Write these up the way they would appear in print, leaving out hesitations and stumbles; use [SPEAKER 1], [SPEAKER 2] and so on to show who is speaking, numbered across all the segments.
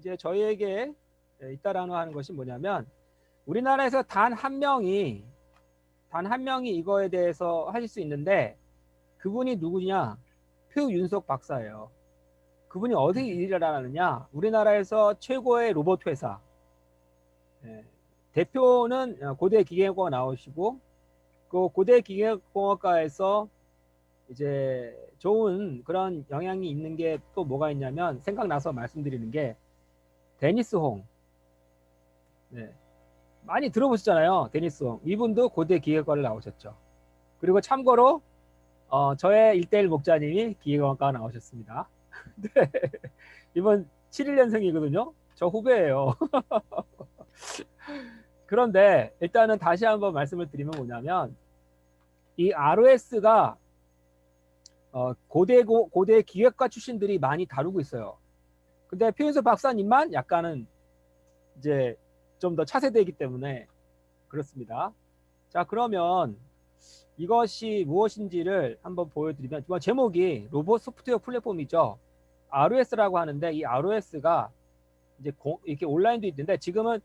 [SPEAKER 1] 이제 저희에게 있다라고 하는 것이 뭐냐면 우리나라에서 단 한 명이 이거에 대해서 하실 수 있는데 그분이 누구냐? 표윤석 박사예요. 그분이 어디 일을 하느냐? 우리나라에서 최고의 로봇 회사 대표는 고대 기계공학 나오시고 그 고대 기계공학과에서 이제 좋은 그런 영향이 있는 게 또 뭐가 있냐면 생각나서 말씀드리는 게 데니스 홍. 네. 많이 들어보셨잖아요. 데니스 홍. 이분도 고대 기계과를 나오셨죠. 그리고 참고로 저의 1대1 목자님이 기계공학과 나오셨습니다. 네. 이번 71년생이거든요. 저 후배예요. 그런데 일단은 다시 한번 말씀을 드리면 뭐냐면 이 ROS가 고대 기계과 출신들이 많이 다루고 있어요. 근데 표윤석 박사님만 약간은 이제 좀 더 차세대이기 때문에 그렇습니다. 자, 그러면 이것이 무엇인지를 한번 보여드리면 제목이 로봇 소프트웨어 플랫폼이죠. ROS라고 하는데 이 ROS가 이제 이렇게 온라인도 있는데 지금은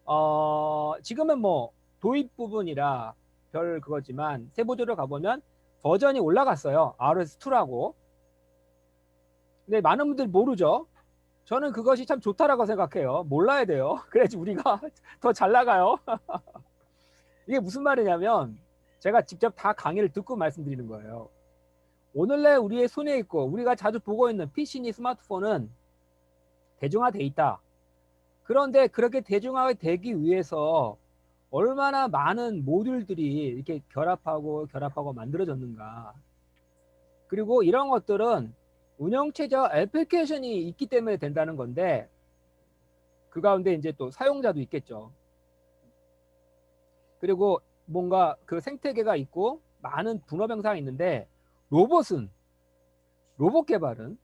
[SPEAKER 1] 뭐 도입 부분이라 별 그거지만 세부적으로 가보면 버전이 올라갔어요. ROS2라고. 근데 많은 분들이 모르죠. 저는 그것이 참 좋다라고 생각해요. 몰라야 돼요. 그래야지 우리가 더 잘 나가요. 이게 무슨 말이냐면 제가 직접 다 강의를 듣고 말씀드리는 거예요. 오늘날 우리의 손에 있고 우리가 자주 보고 있는 PC니 스마트폰은 대중화돼 있다. 그런데 그렇게 대중화되기 위해서 얼마나 많은 모듈들이 이렇게 결합하고 만들어졌는가. 그리고 이런 것들은 운영체제와 애플리케이션이 있기 때문에 된다는 건데 그 가운데 이제 또 사용자도 있겠죠. 그리고 뭔가 그 생태계가 있고 많은 분업 형상이 있는데 로봇 개발은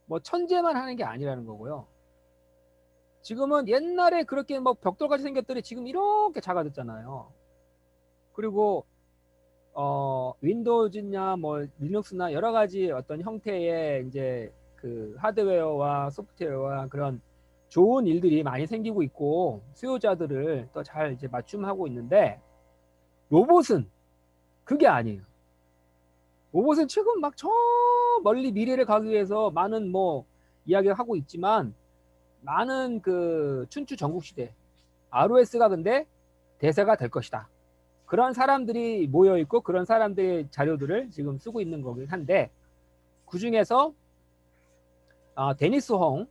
[SPEAKER 1] 뭐 천재만 하는 게 아니라는 거고요. 지금은 옛날에 그렇게 뭐 벽돌같이 생겼더니 지금 이렇게 작아졌잖아요. 그리고 윈도우즈냐 뭐 리눅스나 여러 가지 어떤 형태의 이제 그 하드웨어와 소프트웨어와 그런 좋은 일들이 많이 생기고 있고 수요자들을 더 잘 이제 맞춤하고 있는데 로봇은 그게 아니에요. 로봇은 지금 막 저 멀리 미래를 가기 위해서 많은 뭐 이야기를 하고 있지만 많은 그 춘추 전국시대 ROS가 근데 대세가 될 것이다. 그런 사람들이 모여 있고 그런 사람들의 자료들을 지금 쓰고 있는 거긴 한데 그 중에서 데니스 홍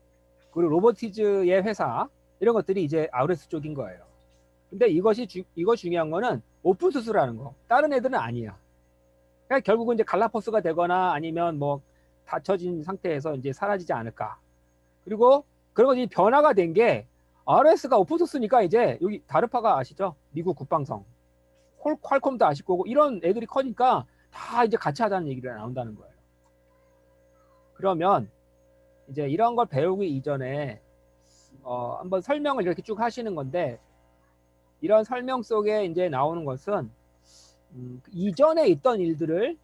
[SPEAKER 1] 그리고 로보티즈의 회사 이런 것들이 이제 ROS 쪽인 거예요. 근데 이거 중요한 거는 오픈소스라는 거. 다른 애들은 아니야. 그러니까 결국은 이제 갈라퍼스가 되거나 아니면 뭐 닫혀진 상태에서 이제 사라지지 않을까. 그리고 그런 것이 변화가 된 게 ROS가 오픈소스니까 이제 여기 다르파가 아시죠? 미국 국방성. 퀄컴도 아실 거고 이런 애들이 커니까 다 이제 같이 하자는 얘기가 나온다는 거예요. 그러면 이제 이런 걸 배우기 이전에 한번 설명을 이렇게 쭉 하시는 건데 이런 설명 속에 이제 나오는 것은 이전에 있던 일들을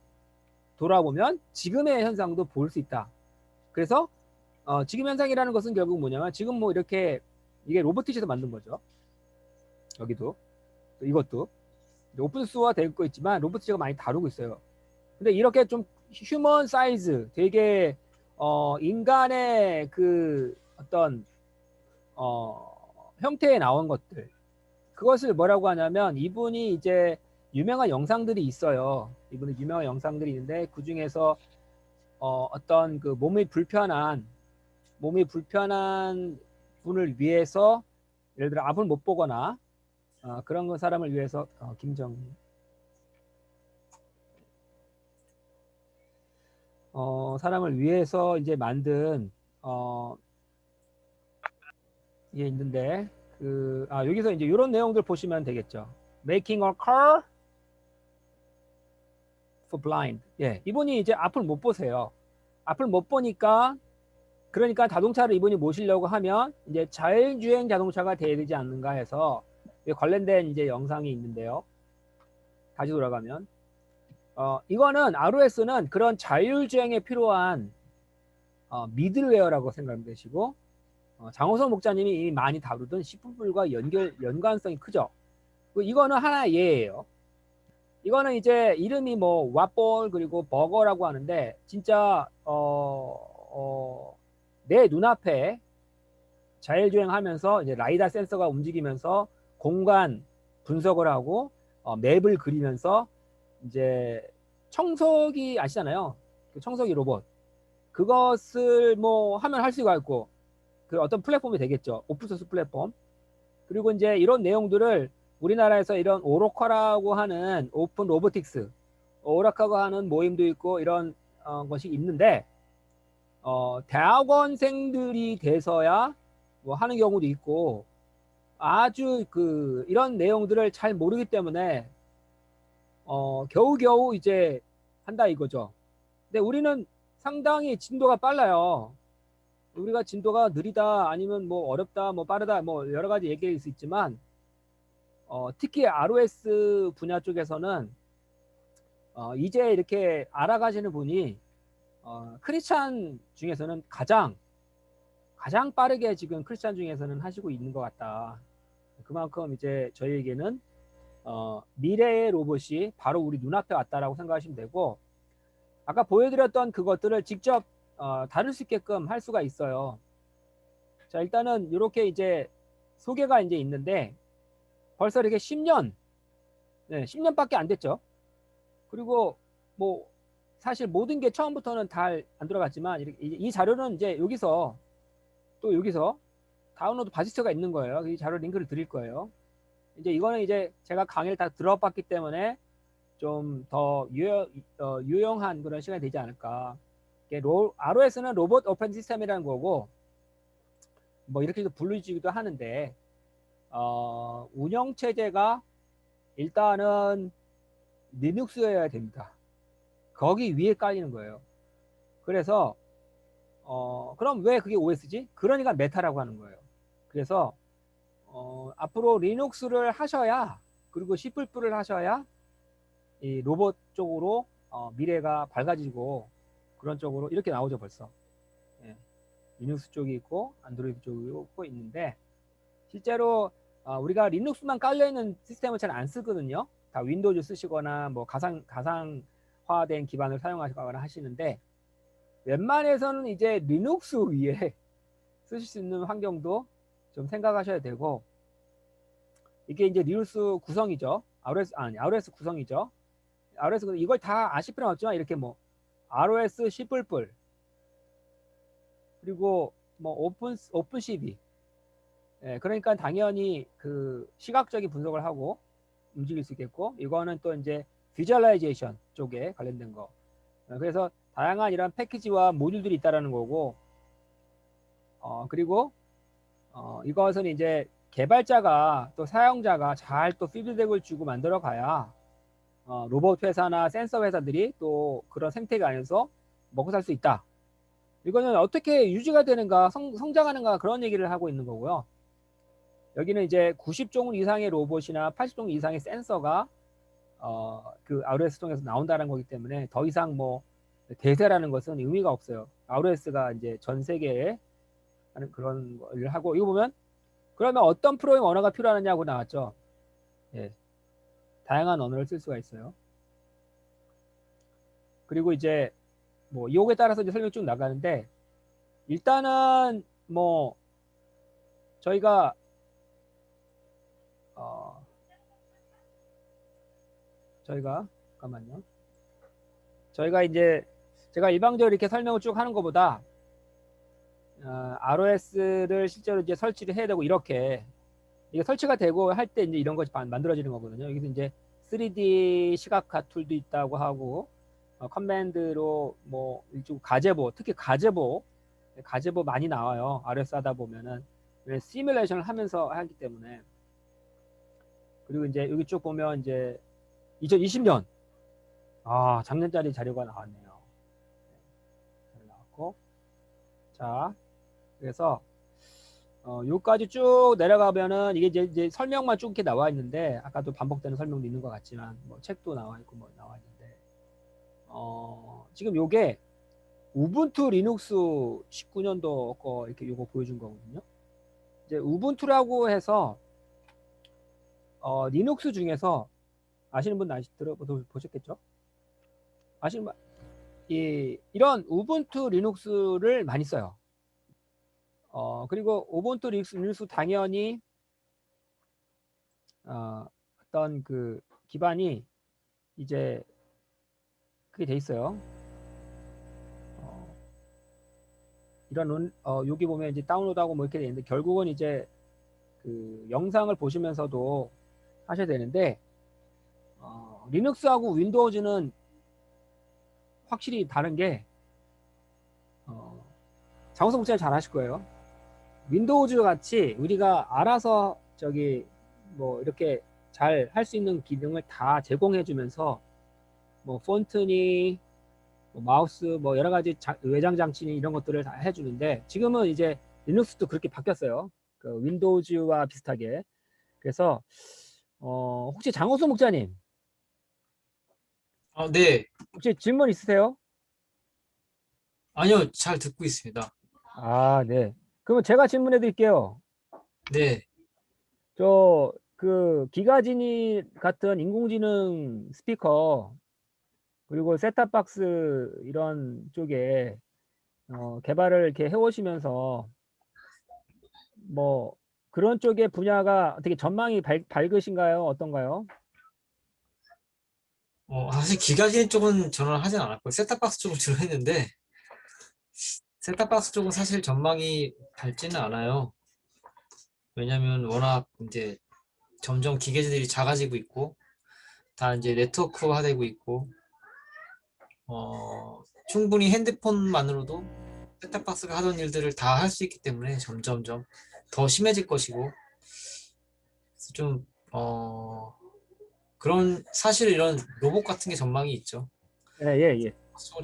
[SPEAKER 1] 돌아보면 지금의 현상도 볼 수 있다. 그래서 지금 현상이라는 것은 결국 뭐냐면 지금 뭐 이렇게 이게 로보틱에서 만든 거죠. 여기도 이것도 오픈소스화 되고 있지만 로보틱가 많이 다루고 있어요. 근데 이렇게 좀 휴먼 사이즈 되게 인간의 그 어떤 형태에 나온 것들 그것을 뭐라고 하냐면 이분이 이제 유명한 영상들이 있어요. 이분은 유명한 영상들이 있는데 그 중에서 어떤 그 몸이 불편한 분을 위해서 예를 들어 앞을 못 보거나 그런 사람을 위해서 김정 사람을 위해서 이제 만든 게 있는데 여기서 이제 이런 내용들 보시면 되겠죠. Making a car for blind. 예, 이분이 이제 앞을 못 보세요. 앞을 못 보니까 그러니까 자동차를 이분이 모시려고 하면 이제 자율주행 자동차가 돼야 되지 않는가 해서 관련된 이제 영상이 있는데요. 다시 돌아가면 이거는 ROS는 그런 자율주행에 필요한 미들웨어라고 생각하시고 장호선 목사님이 이미 많이 다루던 시뿔뿔과 연관성이 크죠. 이거는 하나의 예예요. 이거는 이제 이름이 뭐 왓볼 그리고 버거라고 하는데 진짜 내 눈앞에 자율주행하면서 이제 라이다 센서가 움직이면서 공간 분석을 하고 맵을 그리면서 이제 청소기 아시잖아요. 그 청소기 로봇. 그것을 뭐 하면 할 수가 있고 그 어떤 플랫폼이 되겠죠. 오픈소스 플랫폼. 그리고 이제 이런 내용들을 우리나라에서 이런 오로카라고 하는 오픈 로보틱스, 오라카고 하는 모임도 있고 이런 것이 있는데 대학원생들이 돼서야 뭐 하는 경우도 있고 아주 그 이런 내용들을 잘 모르기 때문에 겨우겨우 이제 한다 이거죠. 근데 우리는 상당히 진도가 빨라요. 우리가 진도가 느리다 아니면 뭐 어렵다 뭐 빠르다 뭐 여러 가지 얘기할 수 있지만 특히 ROS 분야 쪽에서는 이제 이렇게 알아가시는 분이 크리스찬 중에서는 가장 빠르게 지금 크리스찬 중에서는 하시고 있는 것 같다. 그만큼 이제 저희에게는 미래의 로봇이 바로 우리 눈앞에 왔다라고 생각하시면 되고 아까 보여드렸던 그것들을 직접 다룰 수 있게끔 할 수가 있어요. 자, 일단은 이렇게 이제 소개가 이제 있는데 벌써 이렇게 10년, 네, 10년밖에 안 됐죠. 그리고 뭐 사실 모든 게 처음부터는 다 안 들어갔지만 이 자료는 이제 여기서 다운로드 받을 수가 있는 거예요. 이 자료 링크를 드릴 거예요. 이제 이거는 이제 제가 강의를 다 들어봤기 때문에 좀 더 유용한 그런 시간이 되지 않을까. ROS는 로봇 오퍼레이팅 시스템이라는 거고 뭐 이렇게도 부르지기도 하는데 운영 체제가 일단은 리눅스여야 됩니다. 거기 위에 깔리는 거예요. 그래서 그럼 왜 그게 OS지? 그러니까 메타라고 하는 거예요. 그래서 앞으로 리눅스를 하셔야 그리고 C++를 하셔야 이 로봇 쪽으로 미래가 밝아지고 그런 쪽으로 이렇게 나오죠 벌써. 예. 리눅스 쪽이 있고 안드로이드 쪽이 있고 있는데 실제로 우리가 리눅스만 깔려있는 시스템을 잘 안 쓰거든요. 다 윈도우즈 쓰시거나 뭐 가상화된 기반을 사용하시거나 하시는데 웬만해서는 이제 리눅스 위에 쓰실 수 있는 환경도 좀 생각하셔야 되고 이게 이제 리눅스 구성이죠. ROS 구성이죠. ROS 이걸 다 아실 필요는 없지만 이렇게 뭐 ROS C++ 그리고 뭐 오픈 CB 예, 그러니까 당연히 그 시각적인 분석을 하고 움직일 수 있겠고 이거는 또 이제 비주얼라이제이션 쪽에 관련된 거 그래서 다양한 이런 패키지와 모듈들이 있다라는 거고 그리고 이것은 이제 개발자가 또 사용자가 잘 또 피드백을 주고 만들어 가야 로봇 회사나 센서 회사들이 또 그런 생태계 안에서 먹고 살 수 있다. 이거는 어떻게 유지가 되는가 성장하는가 그런 얘기를 하고 있는 거고요. 여기는 이제 90종 이상의 로봇이나 80종 이상의 센서가 그 ROS 통해서 나온다는 거기 때문에 더 이상 뭐 대세라는 것은 의미가 없어요. ROS가 이제 전 세계에 하는 그런 걸 하고 이거 보면 그러면 어떤 프로그램 언어가 필요하느냐고 나왔죠. 예, 다양한 언어를 쓸 수가 있어요. 그리고 이제 뭐 이용에 따라서 이제 설명 쭉 나가는데 일단은 뭐 저희가 잠깐만요. 저희가 이제 제가 일방적으로 이렇게 설명을 쭉 하는 것보다 ROS를 실제로 이제 설치를 해야 되고 이렇게 이게 설치가 되고 할 때 이제 이런 것이 만들어지는 거거든요. 여기서 이제 3D 시각화 툴도 있다고 하고 커맨드로 뭐 일종 가제보 특히 가제보 많이 나와요. ROS 하다 보면은 시뮬레이션을 하면서 하기 때문에 그리고 이제 여기 쭉 보면 이제 2020년 작년짜리 자료가 나왔네요. 잘 나왔고 자 그래서 여기까지 쭉 내려가면은 이게 이제 설명만 쭉 이렇게 나와 있는데 아까도 반복되는 설명도 있는 것 같지만 뭐 책도 나와 있고 뭐 나와 있는데 지금 요게 우분투 리눅스 19년도 거 이렇게 요거 보여준 거거든요. 이제 우분투라고 해서 리눅스 중에서 아시는 분 보셨겠죠? 아시는 분, 이런 우분투 리눅스를 많이 써요. 그리고 우분투 리눅스 당연히 어떤 그 기반이 이제 그게 돼 있어요. 이런 여기 보면 이제 다운로드하고 뭐 이렇게 돼 있는데 결국은 이제 그 영상을 보시면서도 하셔야 되는데 리눅스하고 윈도우즈는 확실히 다른 게 장호성 목사님 잘 아실 거예요. 윈도우즈 같이 우리가 알아서 저기 뭐 이렇게 잘 할 수 있는 기능을 다 제공해 주면서 뭐 폰트니 뭐 마우스 뭐 여러 가지 외장 장치니 이런 것들을 다 해주는데 지금은 이제 리눅스도 그렇게 바뀌었어요. 그 윈도우즈와 비슷하게. 그래서 혹시 장호수 목자님
[SPEAKER 2] 네.
[SPEAKER 1] 혹시 질문 있으세요?
[SPEAKER 2] 아니요, 잘 듣고 있습니다.
[SPEAKER 1] 네. 그러면 제가 질문해 드릴게요.
[SPEAKER 2] 네.
[SPEAKER 1] 저 그 기가지니 같은 인공지능 스피커 그리고 셋탑박스 이런 쪽에 개발을 이렇게 해오시면서 뭐 그런 쪽의 분야가 되게 전망이 밝으신가요? 어떤가요?
[SPEAKER 2] 사실 기가진 쪽은 저는 하진 않았고 셋탑박스 쪽을 주로 했는데 셋탑박스 쪽은 사실 전망이 밝지는 않아요. 왜냐면 워낙 이제 점점 기계들이 작아지고 있고 다 이제 네트워크화되고 있고 충분히 핸드폰만으로도 셋탑박스가 하던 일들을 다 할 수 있기 때문에 점점점 더 심해질 것이고 그래서 좀 그런 사실 이런 로봇 같은 게 전망이 있죠.
[SPEAKER 1] 예.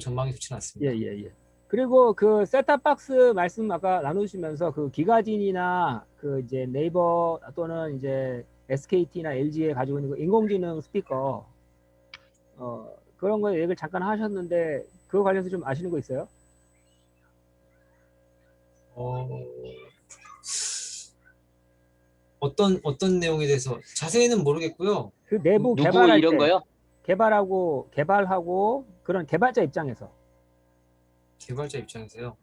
[SPEAKER 2] 전망이 좋지는
[SPEAKER 1] 예,
[SPEAKER 2] 않습니다.
[SPEAKER 1] 예, 예. 그리고 그 셋탑박스 말씀 아까 나누시면서 그 기가진이나 그 이제 네이버 또는 이제 SKT나 LG에 가지고 있는 그 인공지능 스피커 그런 거 얘기를 잠깐 하셨는데 그거 관련해서 좀 아시는 거 있어요?
[SPEAKER 2] 어, 어떤 내용에 대해서 자세히는 모르겠고요.
[SPEAKER 1] 그 내부
[SPEAKER 3] 누구
[SPEAKER 1] 개발할
[SPEAKER 3] 이런
[SPEAKER 1] 때
[SPEAKER 3] 거요?
[SPEAKER 1] 개발하고 그런 개발자 입장에서
[SPEAKER 2] 개발자 입장에서요.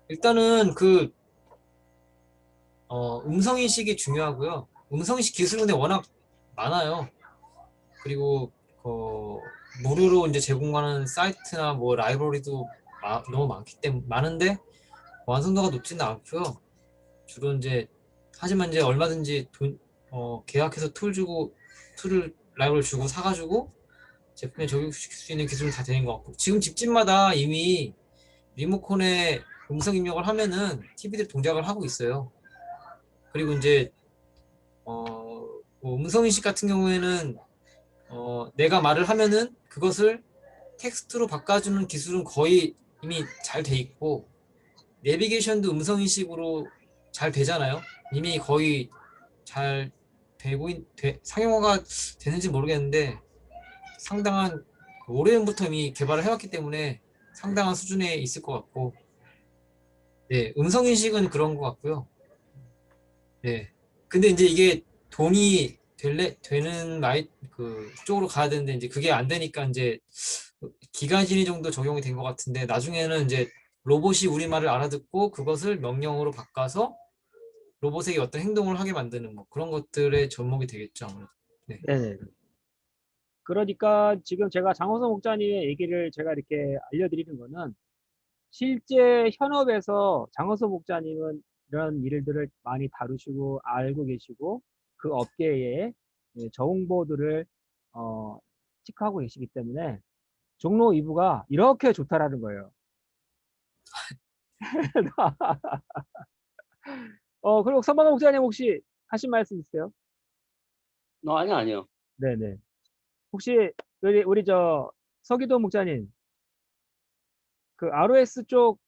[SPEAKER 2] 일단은 음성인식이 중요하고요. 음성인식 기술은 근데 워낙 많아요. 그리고 무료로 이제 제공하는 사이트나 뭐 라이브러리도 너무 많기 때문에 많은데 완성도가 높지는 않고요. 주로 이제 하지만 이제 얼마든지 계약해서 툴을 라이브러리 주고 사가지고 제품에 적용시킬 수 있는 기술은 다 되는 것 같고 지금 집집마다 이미 리모컨에 음성 입력을 하면은 TV들 동작을 하고 있어요. 그리고 이제 뭐 음성 인식 같은 경우에는 내가 말을 하면은 그것을 텍스트로 바꿔주는 기술은 거의 이미 잘 돼 있고 내비게이션도 음성 인식으로 잘 되잖아요. 이미 거의 잘 상용화가 되는지 모르겠는데 상당한 오래전부터 이미 개발을 해왔기 때문에 상당한 수준에 있을 것 같고 네, 음성 인식은 그런 것 같고요. 네. 근데 이제 이게 돈이 되는 쪽으로 가야 되는데 이제 그게 안 되니까 이제 기간진위 정도 적용이 된 것 같은데 나중에는 이제 로봇이 우리말을 알아듣고 그것을 명령어로 바꿔서 로봇에게 어떤 행동을 하게 만드는 뭐 그런 것들의 접목이 되겠죠, 아무래도. 네.
[SPEAKER 1] 네. 그러니까 지금 제가 장호성 목자님의 얘기를 제가 이렇게 알려드리는 거는 실제 현업에서 장호성 목자님은 이런 일들을 많이 다루시고 알고 계시고 그 업계에 정보들을 체크하고 계시기 때문에 종로 2부가 이렇게 좋다라는 거예요. 그리고 선방호 목자님 혹시 하신 말씀 있으세요?
[SPEAKER 3] 아니요.
[SPEAKER 1] 네네. 혹시 우리 저 서기도 목자님 그 ROS 쪽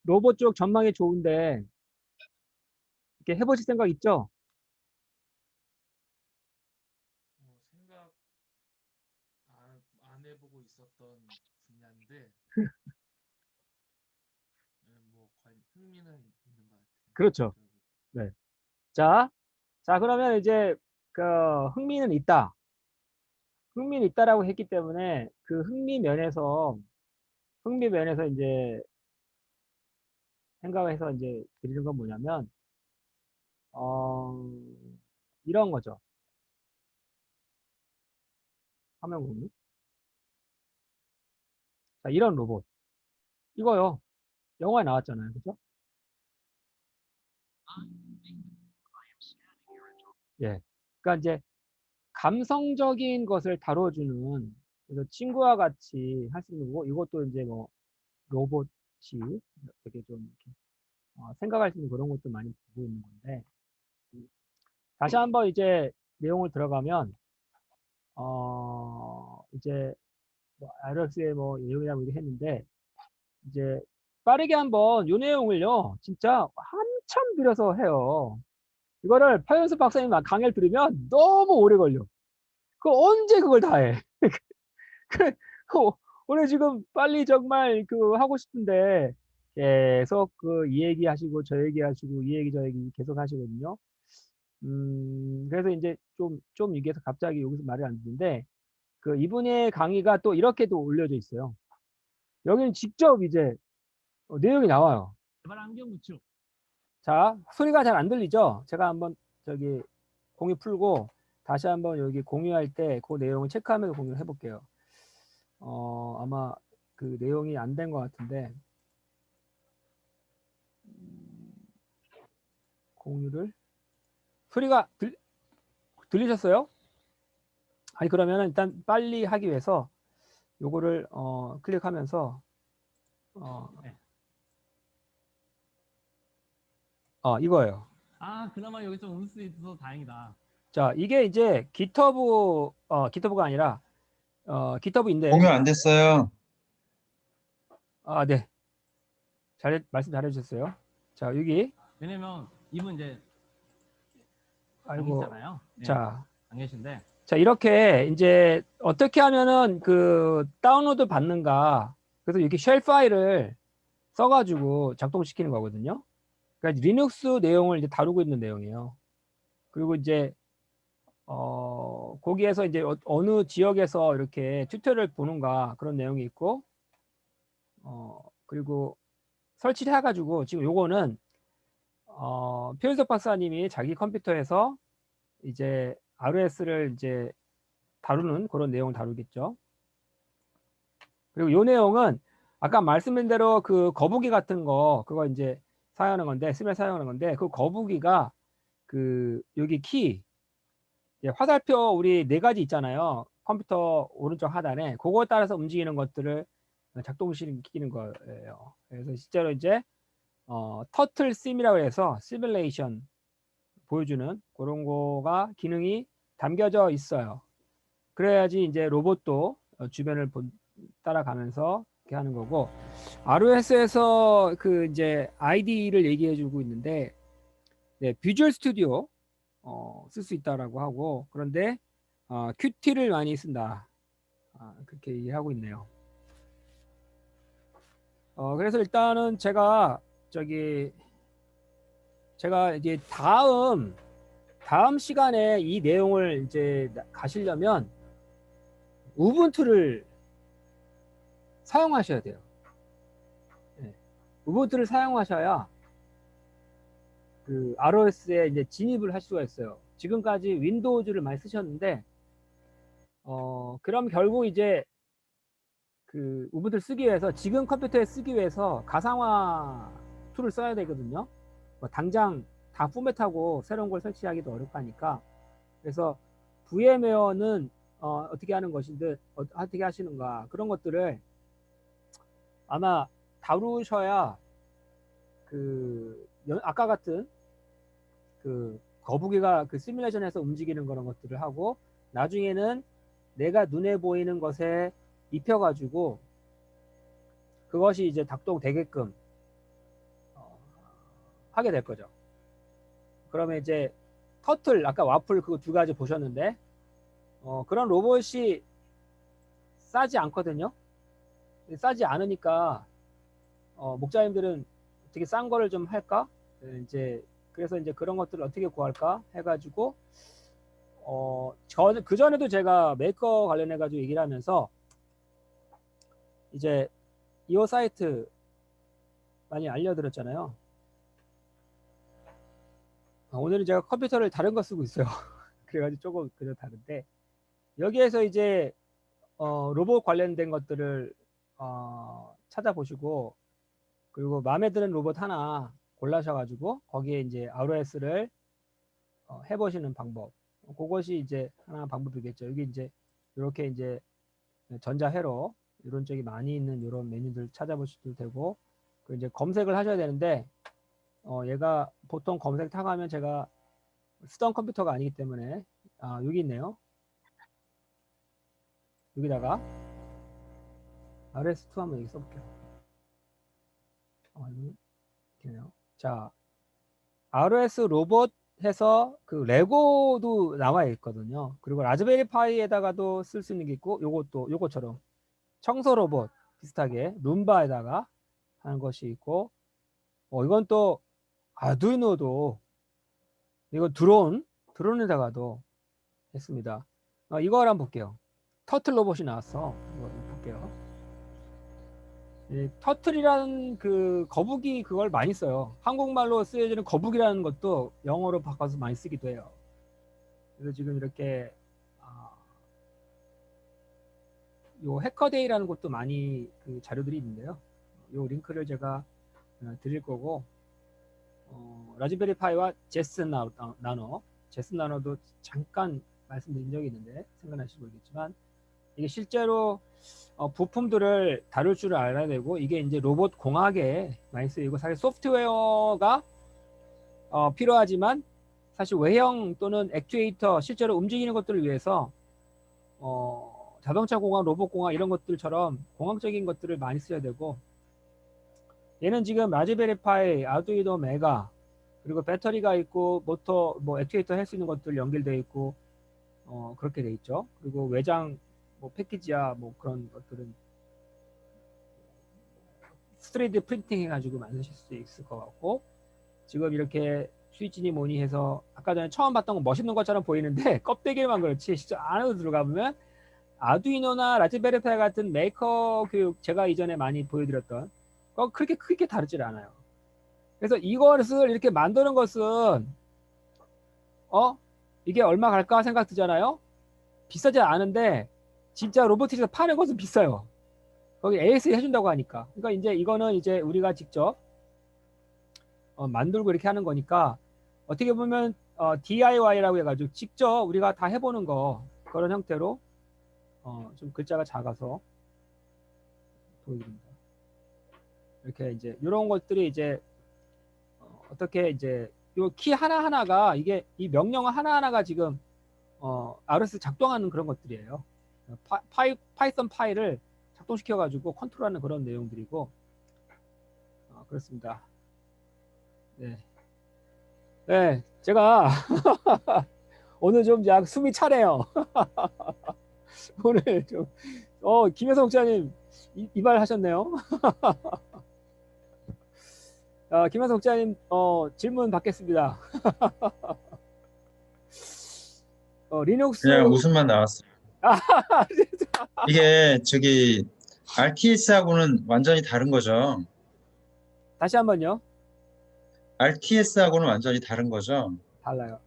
[SPEAKER 1] 로봇 쪽 전망이 좋은데 이렇게 해보실 생각 있죠?
[SPEAKER 4] 생각 안 해보고 있었던 분야인데
[SPEAKER 1] 그렇죠. 네. 자, 그러면 이제 그 흥미는 있다. 흥미는 있다라고 했기 때문에 그 흥미 면에서 이제 생각해서 이제 드리는 건 뭐냐면 어, 이런 거죠. 화면 공유. 자, 이런 로봇. 이거요. 영화에 나왔잖아요. 그죠? 예. 그러니까 이제 감성적인 것을 다뤄주는 그래서 친구와 같이 할 수 있는 거고 이것도 이제 뭐 로봇이 되게 좀 이렇게 생각할 수 있는 그런 것도 많이 보고 있는 건데 다시 한번 이제 내용을 들어가면 이제 뭐 Rx의 뭐 내용이라고 얘기했는데 이제 빠르게 한번 요 내용을요 진짜 한참 들여서 해요. 이거를 파현수 박사님 강의를 들으면 너무 오래 걸려. 그 언제 그걸 다 해? 그래, 오늘 지금 빨리 정말 그 하고 싶은데 계속 그 이 얘기 하시고 저 얘기 하시고 이 얘기 저 얘기 계속 하시거든요. 그래서 이제 좀 이게 갑자기 여기서 말이 안 되는데 그 이분의 강의가 또 이렇게도 올려져 있어요. 여기는 직접 이제 내용이 나와요. 개발 환경 구축. 자, 소리가 잘 안 들리죠? 제가 한번 저기 공유 풀고 다시 한번 여기 공유할 때 그 내용을 체크하면서 공유를 해볼게요. 아마 그 내용이 안 된 것 같은데 공유를 소리가 들리셨어요? 아니 그러면 일단 빨리 하기 위해서 요거를 클릭하면서 네. 이거예요.
[SPEAKER 4] 아, 그나마 여기 좀 올 수 있어서 다행이다.
[SPEAKER 1] 자, 이게 이제 기터브가 아니라 기터브인데
[SPEAKER 5] 공유 안 됐어요.
[SPEAKER 1] 네. 말씀 잘해주셨어요. 자, 여기
[SPEAKER 4] 왜냐면 이분 이제 안
[SPEAKER 1] 아이고
[SPEAKER 4] 계시잖아요. 네,
[SPEAKER 1] 자,
[SPEAKER 4] 안 계신데.
[SPEAKER 1] 자 이렇게 이제 어떻게 하면은 그 다운로드 받는가 그래서 이렇게 쉘 파일을 써가지고 작동시키는 거거든요. 그러니까 리눅스 내용을 이제 다루고 있는 내용이에요. 그리고 이제 거기에서 이제 어느 지역에서 이렇게 튜토리얼 보는가 그런 내용이 있고 그리고 설치를 해가지고 지금 요거는 표현석 박사님이 자기 컴퓨터에서 이제 ROS를 이제 다루는 그런 내용을 다루겠죠. 그리고 요 내용은 아까 말씀드린 대로 그 거북이 같은 거 그거 이제 사용하는 건데 사용하는 건데 그 거북이가 그 여기 키 화살표 우리 4가지 있잖아요. 컴퓨터 오른쪽 하단에 그거에 따라서 움직이는 것들을 작동시키는 거예요. 그래서 실제로 이제 터틀 심이라고 해서 시뮬레이션 보여주는 그런 거가 기능이 담겨져 있어요. 그래야지 이제 로봇도 주변을 따라가면서 이렇게 하는 거고 ROS에서 그 이제 IDE를 얘기해 주고 있는데 네, 비주얼 스튜디오 쓸 수 있다라고 하고 그런데 Qt를 많이 쓴다 그렇게 얘기하고 있네요. 그래서 일단은 제가 이제 다음 시간에 이 내용을 이제 가시려면 우분투를 사용하셔야 돼요. 네. 우분투를 사용하셔야 그 ROS에 이제 진입을 할 수가 있어요. 지금까지 윈도우즈를 많이 쓰셨는데 그럼 결국 이제 그 우분투를 쓰기 위해서 지금 컴퓨터에 쓰기 위해서 가상화 툴을 써야 되거든요. 당장 다 포맷하고 새로운 걸 설치하기도 어렵다니까. 그래서 VMware는 어떻게 하는 것인데 어떻게 하시는가 그런 것들을 아마 다루셔야 그 아까 같은 그 거북이가 그 시뮬레이션에서 움직이는 그런 것들을 하고 나중에는 내가 눈에 보이는 것에 입혀가지고 그것이 이제 작동되게끔 하게 될 거죠. 그러면 이제 터틀 아까 와플 그 2가지 보셨는데 그런 로봇이 싸지 않거든요. 싸지 않으니까 목자님들은 되게 싼 거를 좀 할까? 이제 그래서 이제 그런 것들을 어떻게 구할까 해가지고 저는 그 전에도 제가 메이커 관련해 가지고 얘기를 하면서 이제 이 사이트 많이 알려드렸잖아요. 오늘은 제가 컴퓨터를 다른 거 쓰고 있어요. 그래가지고 조금 그저 다른데 여기에서 이제 로봇 관련된 것들을 찾아보시고 그리고 마음에 드는 로봇 하나 골라셔가지고 거기에 이제 ROS를 해보시는 방법. 그것이 이제 하나 방법이겠죠. 여기 이제 이렇게 이제 전자회로 이런 쪽이 많이 있는 이런 메뉴들 찾아보셔도 되고 그 이제 검색을 하셔야 되는데 얘가 보통 검색 타가면 제가 쓰던 컴퓨터가 아니기 때문에 여기 있네요. 여기다가 RS2 한번 여기 써볼게요. 이렇게요. 자, ROS 로봇 해서 그 레고도 나와 있거든요. 그리고 라즈베리 파이에다가도 쓸 수 있는 게 있고 요것도 요것처럼 청소 로봇 비슷하게 룸바에다가 하는 것이 있고 이건 또 아두이노도 이거 드론에다가도 했습니다. 이걸 한번 볼게요. 터틀 로봇이 나왔어. 이거 볼게요. 터틀이라는 그 거북이 그걸 많이 써요. 한국말로 쓰여지는 거북이라는 것도 영어로 바꿔서 많이 쓰기도 해요. 그래서 지금 이렇게 요 해커데이라는 것도 많이 그 자료들이 있는데요. 요 링크를 제가 드릴 거고 라즈베리 파이와 제스 나노도 잠깐 말씀드린 적이 있는데 생각나실지 모르겠지만 이게 실제로 부품들을 다룰 줄 알아야 되고 이게 이제 로봇 공학에 많이 쓰이고 사실 소프트웨어가 필요하지만 사실 외형 또는 액추에이터 실제로 움직이는 것들을 위해서 자동차 공학, 로봇 공학 이런 것들처럼 공학적인 것들을 많이 써야 되고 얘는 지금 라즈베리 파이, 아두이노 메가 그리고 배터리가 있고 모터, 뭐 액추에이터 할 수 있는 것들 연결되어 있고 그렇게 돼 있죠. 그리고 외장 뭐 패키지야 뭐 그런 것들은 3D 프린팅 해가지고 만드실 수 있을 것 같고 지금 이렇게 스위치니 뭐니 해서 아까 전에 처음 봤던 거 멋있는 것처럼 보이는데 껍데기만 그렇지 진짜 안으로 들어가 보면 아두이노나 라즈베리 파이 같은 메이커 교육 제가 이전에 많이 보여드렸던 그렇게 크게 다르질 않아요. 그래서 이것을 이렇게 만드는 것은 이게 얼마 갈까 생각 드잖아요. 비싸지 않은데 진짜 로보틱에서 파는 것은 비싸요. 거기 AS 해준다고 하니까. 그러니까 이제 이거는 이제 우리가 직접 만들고 이렇게 하는 거니까 어떻게 보면 DIY라고 해가지고 직접 우리가 다 해보는 거 그런 형태로 좀 글자가 작아서 보여드립니다. 이렇게 이제 이런 것들이 이제 어떻게 이제 요 키 하나하나가 이게 이 명령 하나하나가 지금 RS 작동하는 그런 것들이에요. 파이썬 파일을 작동시켜 가지고 컨트롤하는 그런 내용들이고 그렇습니다. 네, 네 제가 오늘 좀 약 숨이 차네요. 오늘 좀 김혜성 목사님 이발 하셨네요. 김혜성 목사님 질문 받겠습니다. 리눅스
[SPEAKER 5] 그냥 웃음만 나왔어. 이게 저기 RTS하고는 완전히 다른 거죠.
[SPEAKER 1] 다시 한번요.
[SPEAKER 5] RTS하고는 완전히 다른 거죠.
[SPEAKER 1] 달라요.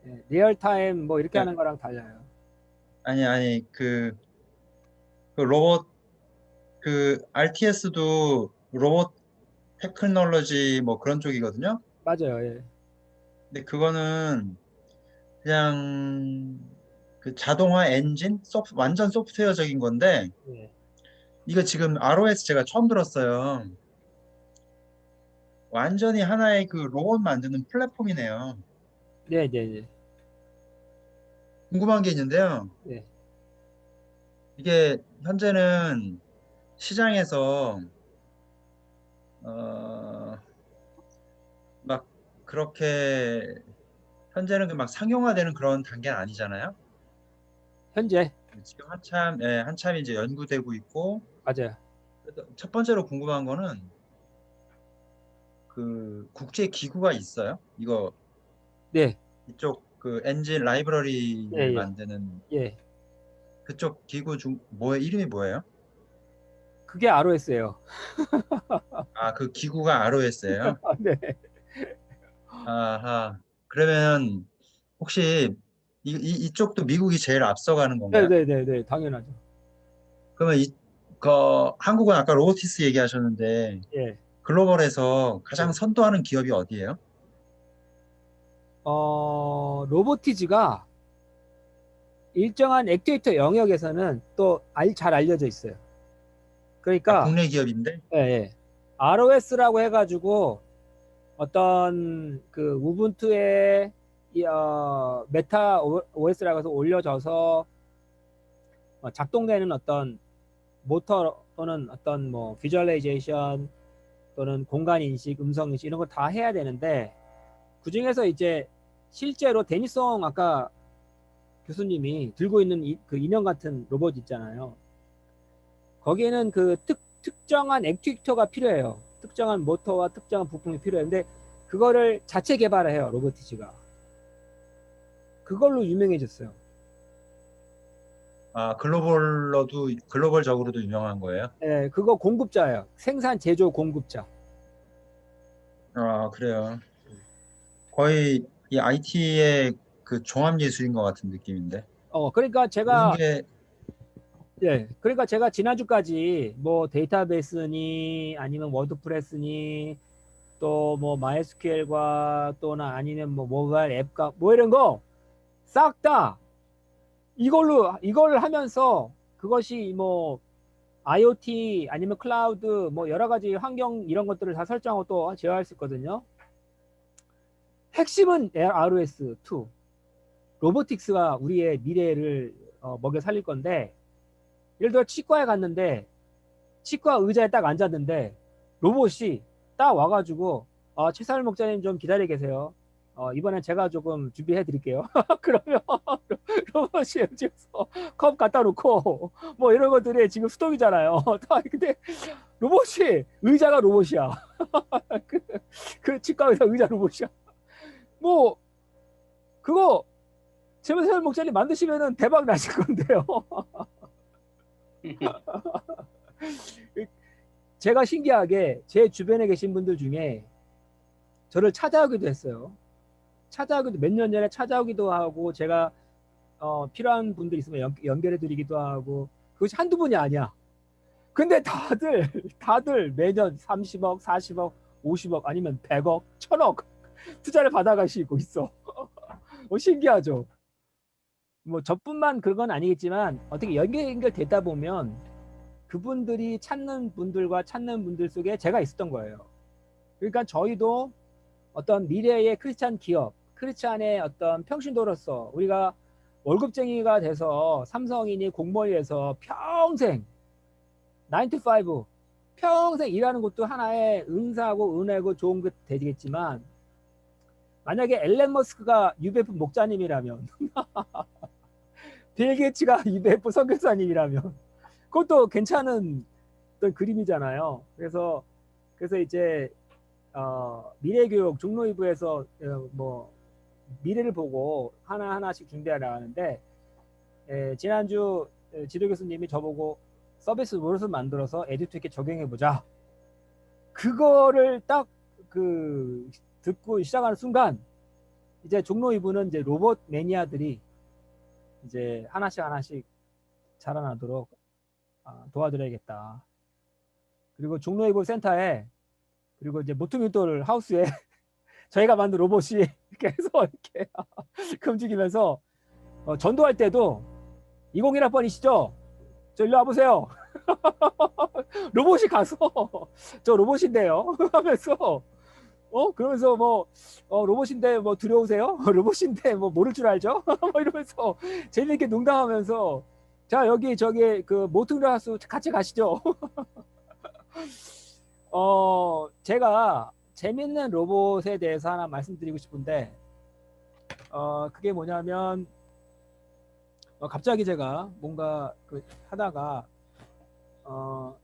[SPEAKER 1] 네, 리얼타임 뭐 이렇게
[SPEAKER 5] 네.
[SPEAKER 1] 하는 거랑 달라요.
[SPEAKER 5] 아니 그 로봇 그 RTS도 로봇 테크놀로지 뭐 그런 쪽이거든요.
[SPEAKER 1] 맞아요. 예.
[SPEAKER 5] 근데 그거는 그냥 그 자동화 엔진 완전 소프트웨어적인 건데
[SPEAKER 1] 예.
[SPEAKER 5] 이거 지금 ROS 제가 처음 들었어요. 완전히 하나의 그 로봇 만드는 플랫폼이네요.
[SPEAKER 1] 네, 네, 네.
[SPEAKER 5] 궁금한 게 있는데요.
[SPEAKER 1] 네.
[SPEAKER 5] 이게 현재는 시장에서 막 그렇게 현재는 막 상용화되는 그런 단계는 아니잖아요.
[SPEAKER 1] 현재
[SPEAKER 5] 지금 한참 이제 연구되고 있고.
[SPEAKER 1] 맞아요.
[SPEAKER 5] 그래서 첫 번째로 궁금한 거는 그 국제 기구가 있어요? 이거
[SPEAKER 1] 네,
[SPEAKER 5] 이쪽 그 엔진 라이브러리를
[SPEAKER 1] 예,
[SPEAKER 5] 만드는
[SPEAKER 1] 예.
[SPEAKER 5] 그쪽 기구 중 이름이 뭐예요?
[SPEAKER 1] 그게 ROS예요.
[SPEAKER 5] 아, 그 기구가 ROS예요?
[SPEAKER 1] 네,
[SPEAKER 5] 아하. 그러면 혹시 이쪽도 미국이 제일 앞서가는
[SPEAKER 1] 네,
[SPEAKER 5] 건가요?
[SPEAKER 1] 네, 네, 네, 당연하죠.
[SPEAKER 5] 그러면 그 한국은 아까 로보티스 얘기하셨는데
[SPEAKER 1] 예.
[SPEAKER 5] 글로벌에서 가장
[SPEAKER 1] 예.
[SPEAKER 5] 선도하는 기업이 어디예요?
[SPEAKER 1] 로보티즈가 일정한 액추에이터 영역에서는 또 잘 알려져 있어요.
[SPEAKER 5] 아,
[SPEAKER 1] 그러니까
[SPEAKER 5] 국내 기업인데?
[SPEAKER 1] 예, 예. ROS라고 해가지고 어떤 그 우분투에 메타 OS라고 해서 올려져서 작동되는 어떤 모터 또는 어떤 뭐 비주얼라이제이션 또는 공간 인식, 음성 인식 이런 거 다 해야 되는데 그 중에서 이제 실제로 데니송 아까 교수님이 들고 있는 그 인형 같은 로봇 있잖아요. 거기에는 그 특정한 액추에이터가 필요해요. 특정한 모터와 특정한 부품이 필요해요. 근데 그거를 자체 개발을 해요, 로보티지가. 그걸로 유명해졌어요.
[SPEAKER 5] 아, 글로벌적으로도 유명한 거예요?
[SPEAKER 1] 예, 그거 공급자예요. 생산, 제조, 공급자.
[SPEAKER 5] 아, 그래요. 거의 이 IT의 그 종합 예술인 것 같은 느낌인데.
[SPEAKER 1] 그러니까
[SPEAKER 5] 모든
[SPEAKER 1] 제가,
[SPEAKER 5] 게,
[SPEAKER 1] 그러니까 제가 지난주까지 뭐 데이터베이스니 아니면 워드프레스니 또 뭐 마이스큐엘과 또나 아니면 뭐 모바일 앱과 뭐 이런 거 싹 다 이걸 하면서 그것이 뭐 IoT 아니면 클라우드 뭐 여러 가지 환경 이런 것들을 다 설정하고 또 제어할 수 있거든요. 핵심은 ROS2 로보틱스가 우리의 미래를 먹여 살릴 건데 예를 들어 치과에 갔는데 치과 의자에 딱 앉았는데 로봇이 딱 와가지고 최사일 목사님 좀 기다려 계세요. 이번엔 제가 조금 준비해 드릴게요. 그러면 로봇이 여기서 컵 갖다 놓고 뭐 이런 것들이 지금 스톱이잖아요. 근데 로봇이 의자가 로봇이야. 그, 그 치과 의자 로봇이야. 뭐 그거 최사일 목사님 만드시면은 대박 나실 건데요. 제가 신기하게 제 주변에 계신 분들 중에 저를 찾아오기도 했어요. 찾아오기도 몇 년 전에 찾아오기도 하고 제가 필요한 분들 있으면 연결해 드리기도 하고 그것이 한두 분이 아니야. 근데 다들 매년 30억, 40억, 50억 아니면 100억, 1000억 투자를 받아가시고 있어. 신기하죠. 뭐 저뿐만 그런 건 아니겠지만 어떻게 연결되다 보면 그분들이 찾는 분들 속에 제가 있었던 거예요. 그러니까 저희도 어떤 미래의 크리스찬 기업, 크리스찬의 어떤 평신도로서 우리가 월급쟁이가 돼서 삼성이니 공무원에서 평생 9 to 5 평생 일하는 것도 하나의 은사고 은혜고 좋은 게 되겠지만 만약에 앨런 머스크가 UBF 목자님이라면 빌 게이츠가 UBF 선교사님이라면 그것도 괜찮은 어떤 그림이잖아요. 그래서 이제 미래교육 종로이부에서 뭐 미래를 보고 하나하나씩 준비해 나가는데 지난주 지도 교수님이 저보고 서비스 로봇을 만들어서 에듀테크에 적용해보자. 그거를 딱 그 듣고 시작하는 순간 이제 종로이부는 이제 로봇 매니아들이 이제 하나씩 자라나도록 도와드려야겠다. 그리고 종로이부 센터에 그리고 이제 모퉁이돌 하우스에 저희가 만든 로봇이 계속 이렇게 움직이면서 전도할 때도 2021번이시죠? 저 일로 와보세요. 로봇이 가서 저 로봇인데요 하면서 그러면서 뭐 로봇인데 뭐 두려우세요? 로봇인데 뭐 모를 줄 알죠? 뭐 이러면서 재미있게 농담하면서 자 여기 저기 그 모퉁이돌 하우스 같이 가시죠. 제가 재밌는 로봇에 대해서 하나 말씀드리고 싶은데 그게 뭐냐면 갑자기 제가 뭔가 하다가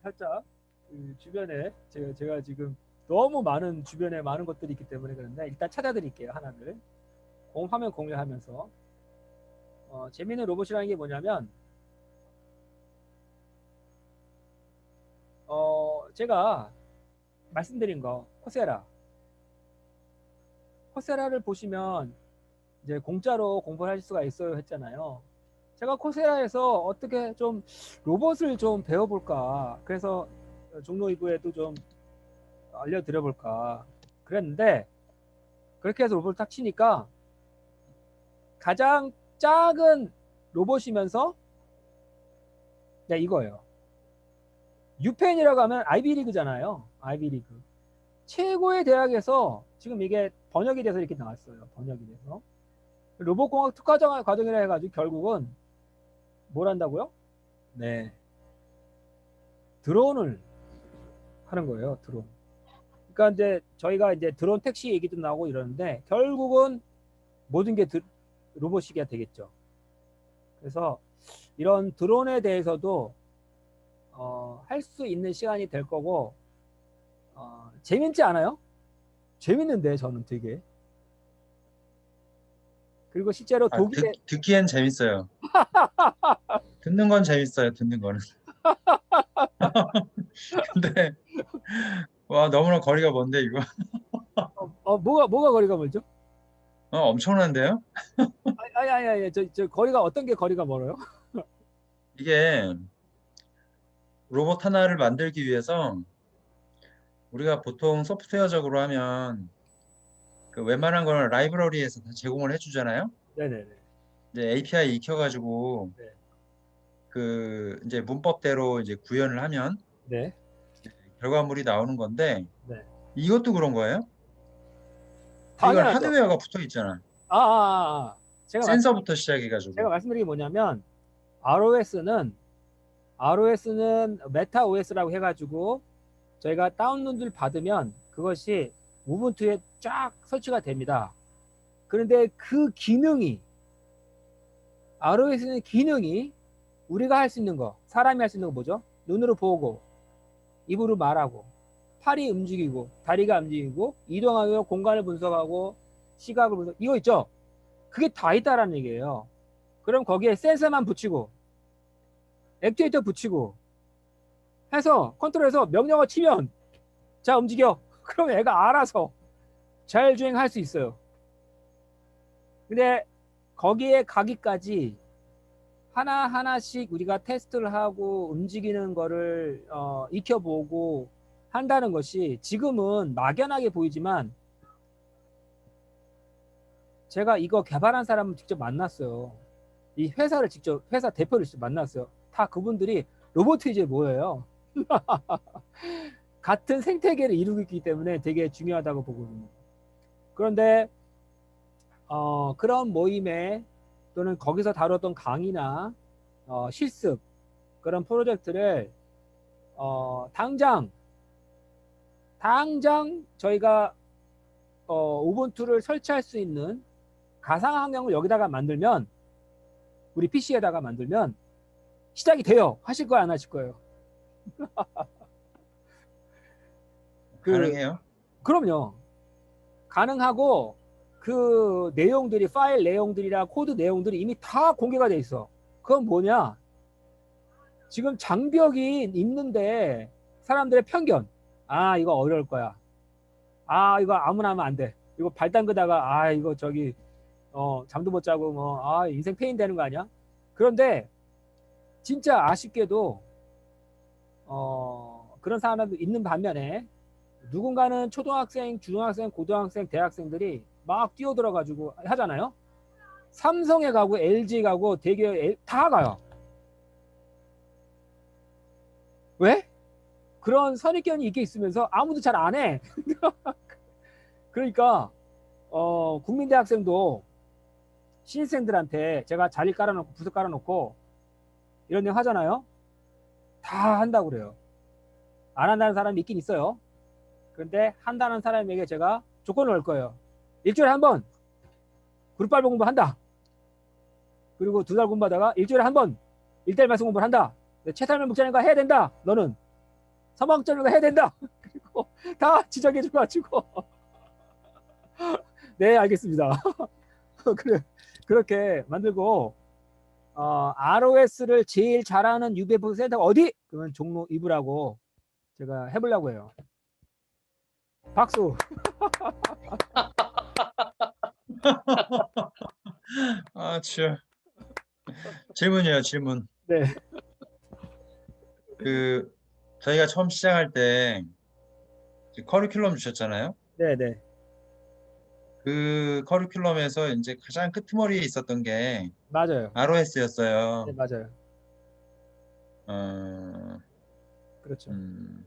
[SPEAKER 1] 살짝 그 주변에 제가 지금 너무 많은 주변에 많은 것들이 있기 때문에 그런데 일단 찾아드릴게요. 하나를 화면 공유하면서 재미있는 로봇이라는 게 뭐냐면 제가 말씀드린 거 코세라를 보시면 이제 공짜로 공부를 할 수가 있어요 했잖아요. 제가 코세라에서 어떻게 좀 로봇을 좀 배워볼까, 그래서 종로 2부에도 좀 알려드려 볼까 그랬는데, 그렇게 해서 로봇을 딱 치니까 가장 작은 로봇이면서 네, 이거예요. 유펜이라고 하면 아이비리그잖아요. 아이비리그 최고의 대학에서 지금 이게 번역이 돼서 이렇게 나왔어요. 번역이 돼서 로봇공학 특화 과정이라 해가지고 결국은 뭘 한다고요? 네, 드론을 하는 거예요. 드론. 그러니까 이제 저희가 이제 드론 택시 얘기도 나오고 이러는데 결국은 모든 게 로봇이게 되겠죠. 그래서 이런 드론에 대해서도 할 수 있는 시간이 될 거고, 재밌지 않아요? 재밌는데 저는 되게. 그리고 실제로 독일에
[SPEAKER 5] 듣기엔 재밌어요. 듣는 건 재밌어요. 듣는 거는. 근데 와, 너무나 거리가 먼데 이거.
[SPEAKER 1] 뭐가 거리가 멀죠?
[SPEAKER 5] 엄청난데요?
[SPEAKER 1] 아니, 저 거리가 어떤 게 거리가 멀어요?
[SPEAKER 5] 이게 로봇 하나를 만들기 위해서 우리가 보통 소프트웨어적으로 하면 그 웬만한 거는 라이브러리에서 다 제공을 해주잖아요.
[SPEAKER 1] 네네네.
[SPEAKER 5] 이제 API 익혀가지고
[SPEAKER 1] 네.
[SPEAKER 5] 그 이제 문법대로 이제 구현을 하면
[SPEAKER 1] 네.
[SPEAKER 5] 결과물이 나오는 건데,
[SPEAKER 1] 네.
[SPEAKER 5] 이것도 그런 거예요? 이건
[SPEAKER 1] 당연하죠.
[SPEAKER 5] 하드웨어가 붙어 있잖아.
[SPEAKER 1] 제가
[SPEAKER 5] 센서부터 시작해가지고.
[SPEAKER 1] 말씀드린 게 뭐냐면 ROS는 메타 OS라고 해가지고 저희가 다운로드를 받으면 그것이 우분투에 쫙 설치가 됩니다. 그런데 그 기능이, ROS는 기능이 우리가 할 수 있는 거, 사람이 할 수 있는 거 뭐죠? 눈으로 보고, 입으로 말하고, 팔이 움직이고, 다리가 움직이고, 이동하고, 공간을 분석하고, 시각을 분석, 이거 있죠? 그게 다 있다라는 얘기예요. 그럼 거기에 센서만 붙이고, 액추에이터 붙이고 해서 컨트롤해서 명령어 치면 자 움직여. 그럼 애가 알아서 자율주행할 수 있어요. 근데 거기에 가기까지 하나하나씩 우리가 테스트를 하고 움직이는 거를 익혀보고 한다는 것이 지금은 막연하게 보이지만, 제가 이거 개발한 사람을 직접 만났어요. 이 회사를 직접, 회사 대표를 직접 만났어요. 다 그분들이 로보티즈에 모여요. 같은 생태계를 이루고 있기 때문에 되게 중요하다고 보거든요. 그런데 그런 모임에 또는 거기서 다뤘던 강의나 실습, 그런 프로젝트를 당장 저희가 우분투를 설치할 수 있는 가상 환경을 여기다가 만들면, 우리 PC에다가 만들면 시작이 돼요. 하실 거예요, 안 하실 거예요?
[SPEAKER 5] 가능해요?
[SPEAKER 1] 그럼요. 가능하고, 그 내용들이, 파일 내용들이나 코드 내용들이 이미 다 공개가 돼 있어. 그건 뭐냐? 지금 장벽이 있는데 사람들의 편견. 이거 어려울 거야. 이거 아무나 하면 안 돼. 이거 발 담그다가 이거 저기 잠도 못 자고 인생 페인 되는 거 아니야? 그런데 진짜 아쉽게도 그런 사람도 있는 반면에, 누군가는 초등학생, 중학생, 고등학생, 대학생들이 막 뛰어들어 가지고 하잖아요. 삼성에 가고 LG 가고 대기업 다 가요. 왜? 그런 선입견이 있게 있으면서 아무도 잘 안 해. 그러니까 국민대학생도 신입생들한테 제가 자리 깔아놓고 부서 깔아놓고 이런 내용 하잖아요. 다 한다고 그래요. 안 한다는 사람이 있긴 있어요. 그런데 한다는 사람에게 제가 조건을 걸 거예요. 일주일에 한 번 그룹 발표 공부한다. 그리고 2달 공부하다가 일주일에 한 번 1대1 말씀 공부를 한다. 최탈면 목자님과 해야 된다. 너는 서방점과 해야 된다. 다 지적해 줘가지고 네 알겠습니다. 그래 그렇게 만들고 ROS를 제일 잘하는 UBF 센터가 어디? 그러면 종로 2부라고 제가 해보려고 해요. 박수.
[SPEAKER 5] 아, 참. 질문이에요, 질문.
[SPEAKER 1] 네,
[SPEAKER 5] 그 저희가 처음 시작할 때 커리큘럼 주셨잖아요.
[SPEAKER 1] 네, 네,
[SPEAKER 5] 그 커리큘럼에서 이제 가장 끄트머리에 있었던 게
[SPEAKER 1] 맞아요. 네,
[SPEAKER 5] ROS였어요.
[SPEAKER 1] 맞아요.
[SPEAKER 5] 어,
[SPEAKER 1] 그렇죠.
[SPEAKER 5] 음.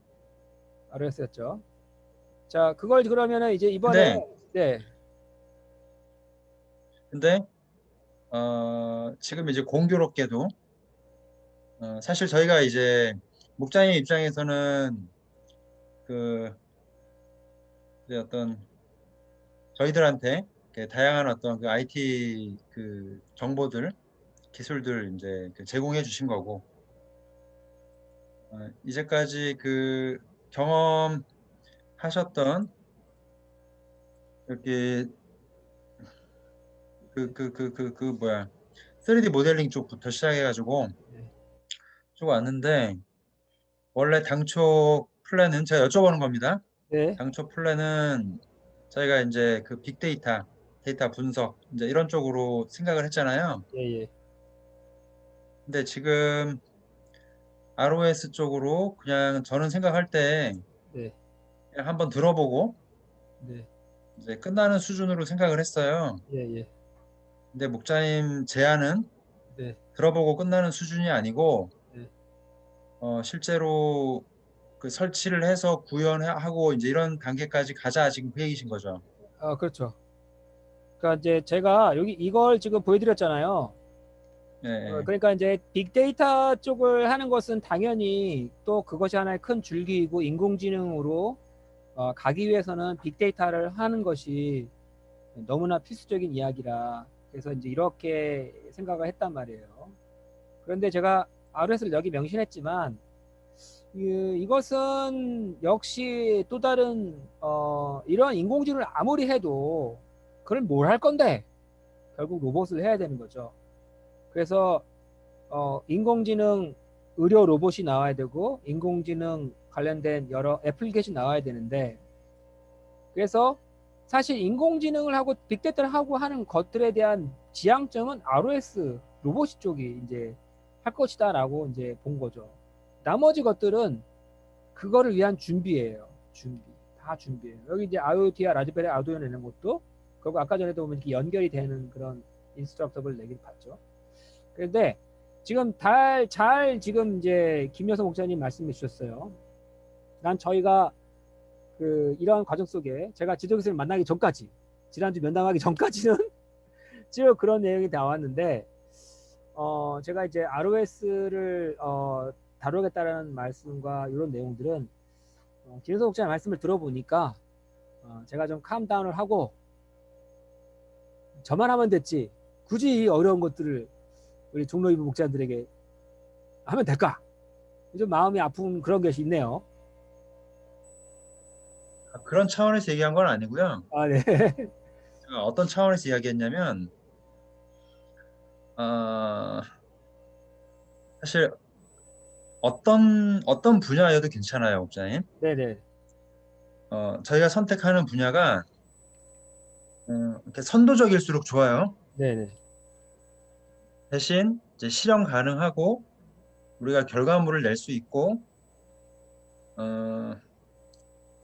[SPEAKER 1] ROS였죠. 자, 그걸 그러면은 이제 이번에
[SPEAKER 5] 근데
[SPEAKER 1] 네,
[SPEAKER 5] 근데 지금 이제 공교롭게도 사실 저희가 이제 목장의 입장에서는 그 이제 어떤 저희들한테 이렇게 다양한 어떤 그 IT 그 정보들 기술들 이제 그 제공해 주신 거고 이제까지 그 경험하셨던 이렇게 그 뭐야 3D 모델링 쪽부터 시작해가지고
[SPEAKER 1] 네,
[SPEAKER 5] 쭉 왔는데 원래 당초 플랜은 제가 여쭤보는 겁니다.
[SPEAKER 1] 네,
[SPEAKER 5] 당초 플랜은 저희가 이제 그 빅데이터, 데이터 분석 이제 이런 쪽으로 생각을 했잖아요.
[SPEAKER 1] 예, 예,
[SPEAKER 5] 근데 지금 ROS 쪽으로 그냥 저는 생각할 때
[SPEAKER 1] 네,
[SPEAKER 5] 그냥 한번 들어보고
[SPEAKER 1] 네,
[SPEAKER 5] 이제 끝나는 수준으로 생각을 했어요.
[SPEAKER 1] 예, 예,
[SPEAKER 5] 근데 목자님 제안은
[SPEAKER 1] 네,
[SPEAKER 5] 들어보고 끝나는 수준이 아니고
[SPEAKER 1] 네.
[SPEAKER 5] 실제로 그 설치를 해서 구현하고 이제 이런 단계까지 가자 지금 그 얘기신 거죠.
[SPEAKER 1] 그렇죠. 그러니까 이제 제가 여기 이걸 지금 보여드렸잖아요.
[SPEAKER 5] 예, 예.
[SPEAKER 1] 그러니까 이제 빅데이터 쪽을 하는 것은 당연히 또 그것이 하나의 큰 줄기이고 인공지능으로 가기 위해서는 빅데이터를 하는 것이 너무나 필수적인 이야기라 그래서 이제 이렇게 생각을 했단 말이에요. 그런데 제가 RS를 여기 명시했지만 이것은 역시 또 다른 이런 인공지능을 아무리 해도 그걸 뭘 할 건데 결국 로봇을 해야 되는 거죠. 그래서 인공지능 의료 로봇이 나와야 되고 인공지능 관련된 여러 애플리케이션이 나와야 되는데 그래서 사실 인공지능을 하고 빅데이터를 하고 하는 것들에 대한 지향점은 ROS 로봇 쪽이 이제 할 것이다라고 이제 본 거죠. 나머지 것들은 그거를 위한 준비예요. 준비. 다 준비예요. 여기 이제 IoT와 라즈베리 아두이노 내는 것도 그리고 아까 전에도 보면 이렇게 연결이 되는 그런 인스트럭터블 내기를 봤죠. 그런데 지금 잘 지금 이제 김여서 목사님 말씀해 주셨어요. 난 저희가 그 이러한 과정 속에 제가 지도교수님 만나기 전까지 지난주 면담하기 전까지는 쭉 그런 내용이 나왔는데 제가 이제 ROS를 다루겠다라는 말씀과 이런 내용들은 김여서 목사님 말씀을 들어보니까 제가 좀 캄다운을 하고 저만 하면 됐지 굳이 이 어려운 것들을 우리 종로 이부 목자들에게 하면 될까? 좀 마음이 아픈 그런 것이 있네요.
[SPEAKER 5] 그런 차원에서 얘기한 건 아니고요.
[SPEAKER 1] 아, 네.
[SPEAKER 5] 제가 어떤 차원에서 이야기했냐면 사실 어떤 분야여도 괜찮아요, 목사님.
[SPEAKER 1] 네네.
[SPEAKER 5] 저희가 선택하는 분야가 이렇게 선도적일수록 좋아요.
[SPEAKER 1] 네네.
[SPEAKER 5] 대신 이제 실현 가능하고 우리가 결과물을 낼 수 있고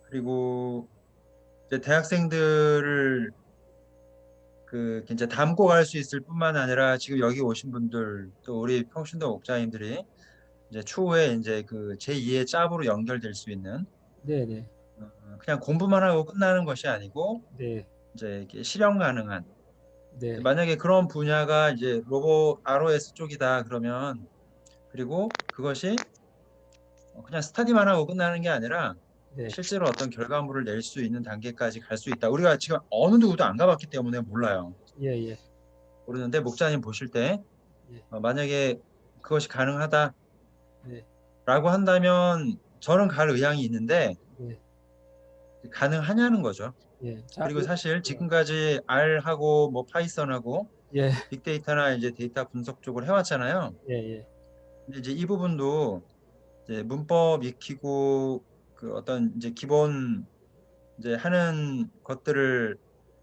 [SPEAKER 5] 그리고 이제 대학생들을 그 이제 담고 갈 수 있을 뿐만 아니라 지금 여기 오신 분들 또 우리 평신도 목자님들이 이제 추후에 이제 그 제2의 짭으로 연결될 수 있는
[SPEAKER 1] 네네.
[SPEAKER 5] 그냥 공부만 하고 끝나는 것이 아니고
[SPEAKER 1] 네.
[SPEAKER 5] 이제 이렇게 실현 가능한
[SPEAKER 1] 네.
[SPEAKER 5] 만약에 그런 분야가 이제 로봇 ROS 쪽이다 그러면 그리고 그것이 그냥 스터디만 하고 끝나는 게 아니라
[SPEAKER 1] 네.
[SPEAKER 5] 실제로 어떤 결과물을 낼 수 있는 단계까지 갈 수 있다. 우리가 지금 어느 누구도 안 가봤기 때문에 몰라요.
[SPEAKER 1] 예, 예.
[SPEAKER 5] 모르는데 목자님 보실 때
[SPEAKER 1] 예.
[SPEAKER 5] 만약에 그것이 가능하다라고
[SPEAKER 1] 네.
[SPEAKER 5] 한다면 저는 갈 의향이 있는데
[SPEAKER 1] 네.
[SPEAKER 5] 가능하냐는 거죠.
[SPEAKER 1] 예. 자,
[SPEAKER 5] 그리고 사실 지금까지 R하고 뭐 파이썬하고
[SPEAKER 1] 예,
[SPEAKER 5] 빅데이터나 이제 데이터 분석 쪽을 해왔잖아요.
[SPEAKER 1] 예, 예,
[SPEAKER 5] 근데 이제 이 부분도 이제 문법 익히고 그 어떤 이제 기본 이제 하는 것들을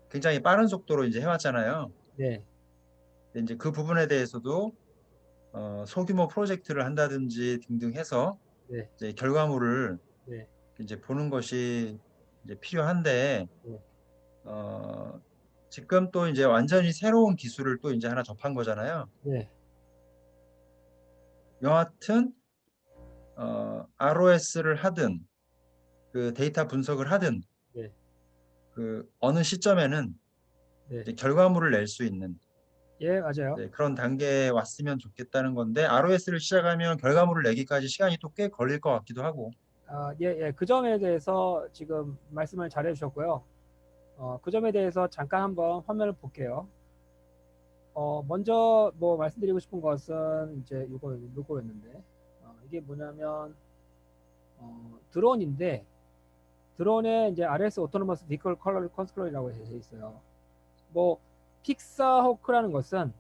[SPEAKER 5] 굉장히 빠른 속도로 이제 해왔잖아요.
[SPEAKER 1] 네,
[SPEAKER 5] 근데 이제 그 부분에 대해서도 소규모 프로젝트를 한다든지 등등 해서
[SPEAKER 1] 네,
[SPEAKER 5] 이제 결과물을
[SPEAKER 1] 네,
[SPEAKER 5] 이제 보는 것이 이제 필요한데
[SPEAKER 1] 네,
[SPEAKER 5] 어, 지금 또 이제 완전히 새로운 기술을 또 이제 하나 접한 거잖아요.
[SPEAKER 1] 네,
[SPEAKER 5] 여하튼 ROS를 하든 그 데이터 분석을 하든
[SPEAKER 1] 네,
[SPEAKER 5] 그 어느 시점에는
[SPEAKER 1] 네.
[SPEAKER 5] 이제 결과물을 낼 수 있는
[SPEAKER 1] 예, 맞아요.
[SPEAKER 5] 그런 단계에 왔으면 좋겠다는 건데 ROS를 시작하면 결과물을 내기까지 시간이 또 꽤 걸릴 것 같기도 하고.
[SPEAKER 1] 아, 예, 예. 그 점에 대해서 지금 말씀을 잘 해주셨고요. 그 점에 대해서 잠깐 한번 화면을 볼게요. 먼저 뭐 말씀드리고 싶은 것은 이제 요거였는데, 이게 뭐냐면, 드론인데, 드론에 이제 RS 오토노머스 비컬 컬러 컨트롤이라고 되어 있어요. 뭐, 픽사호크라는 것은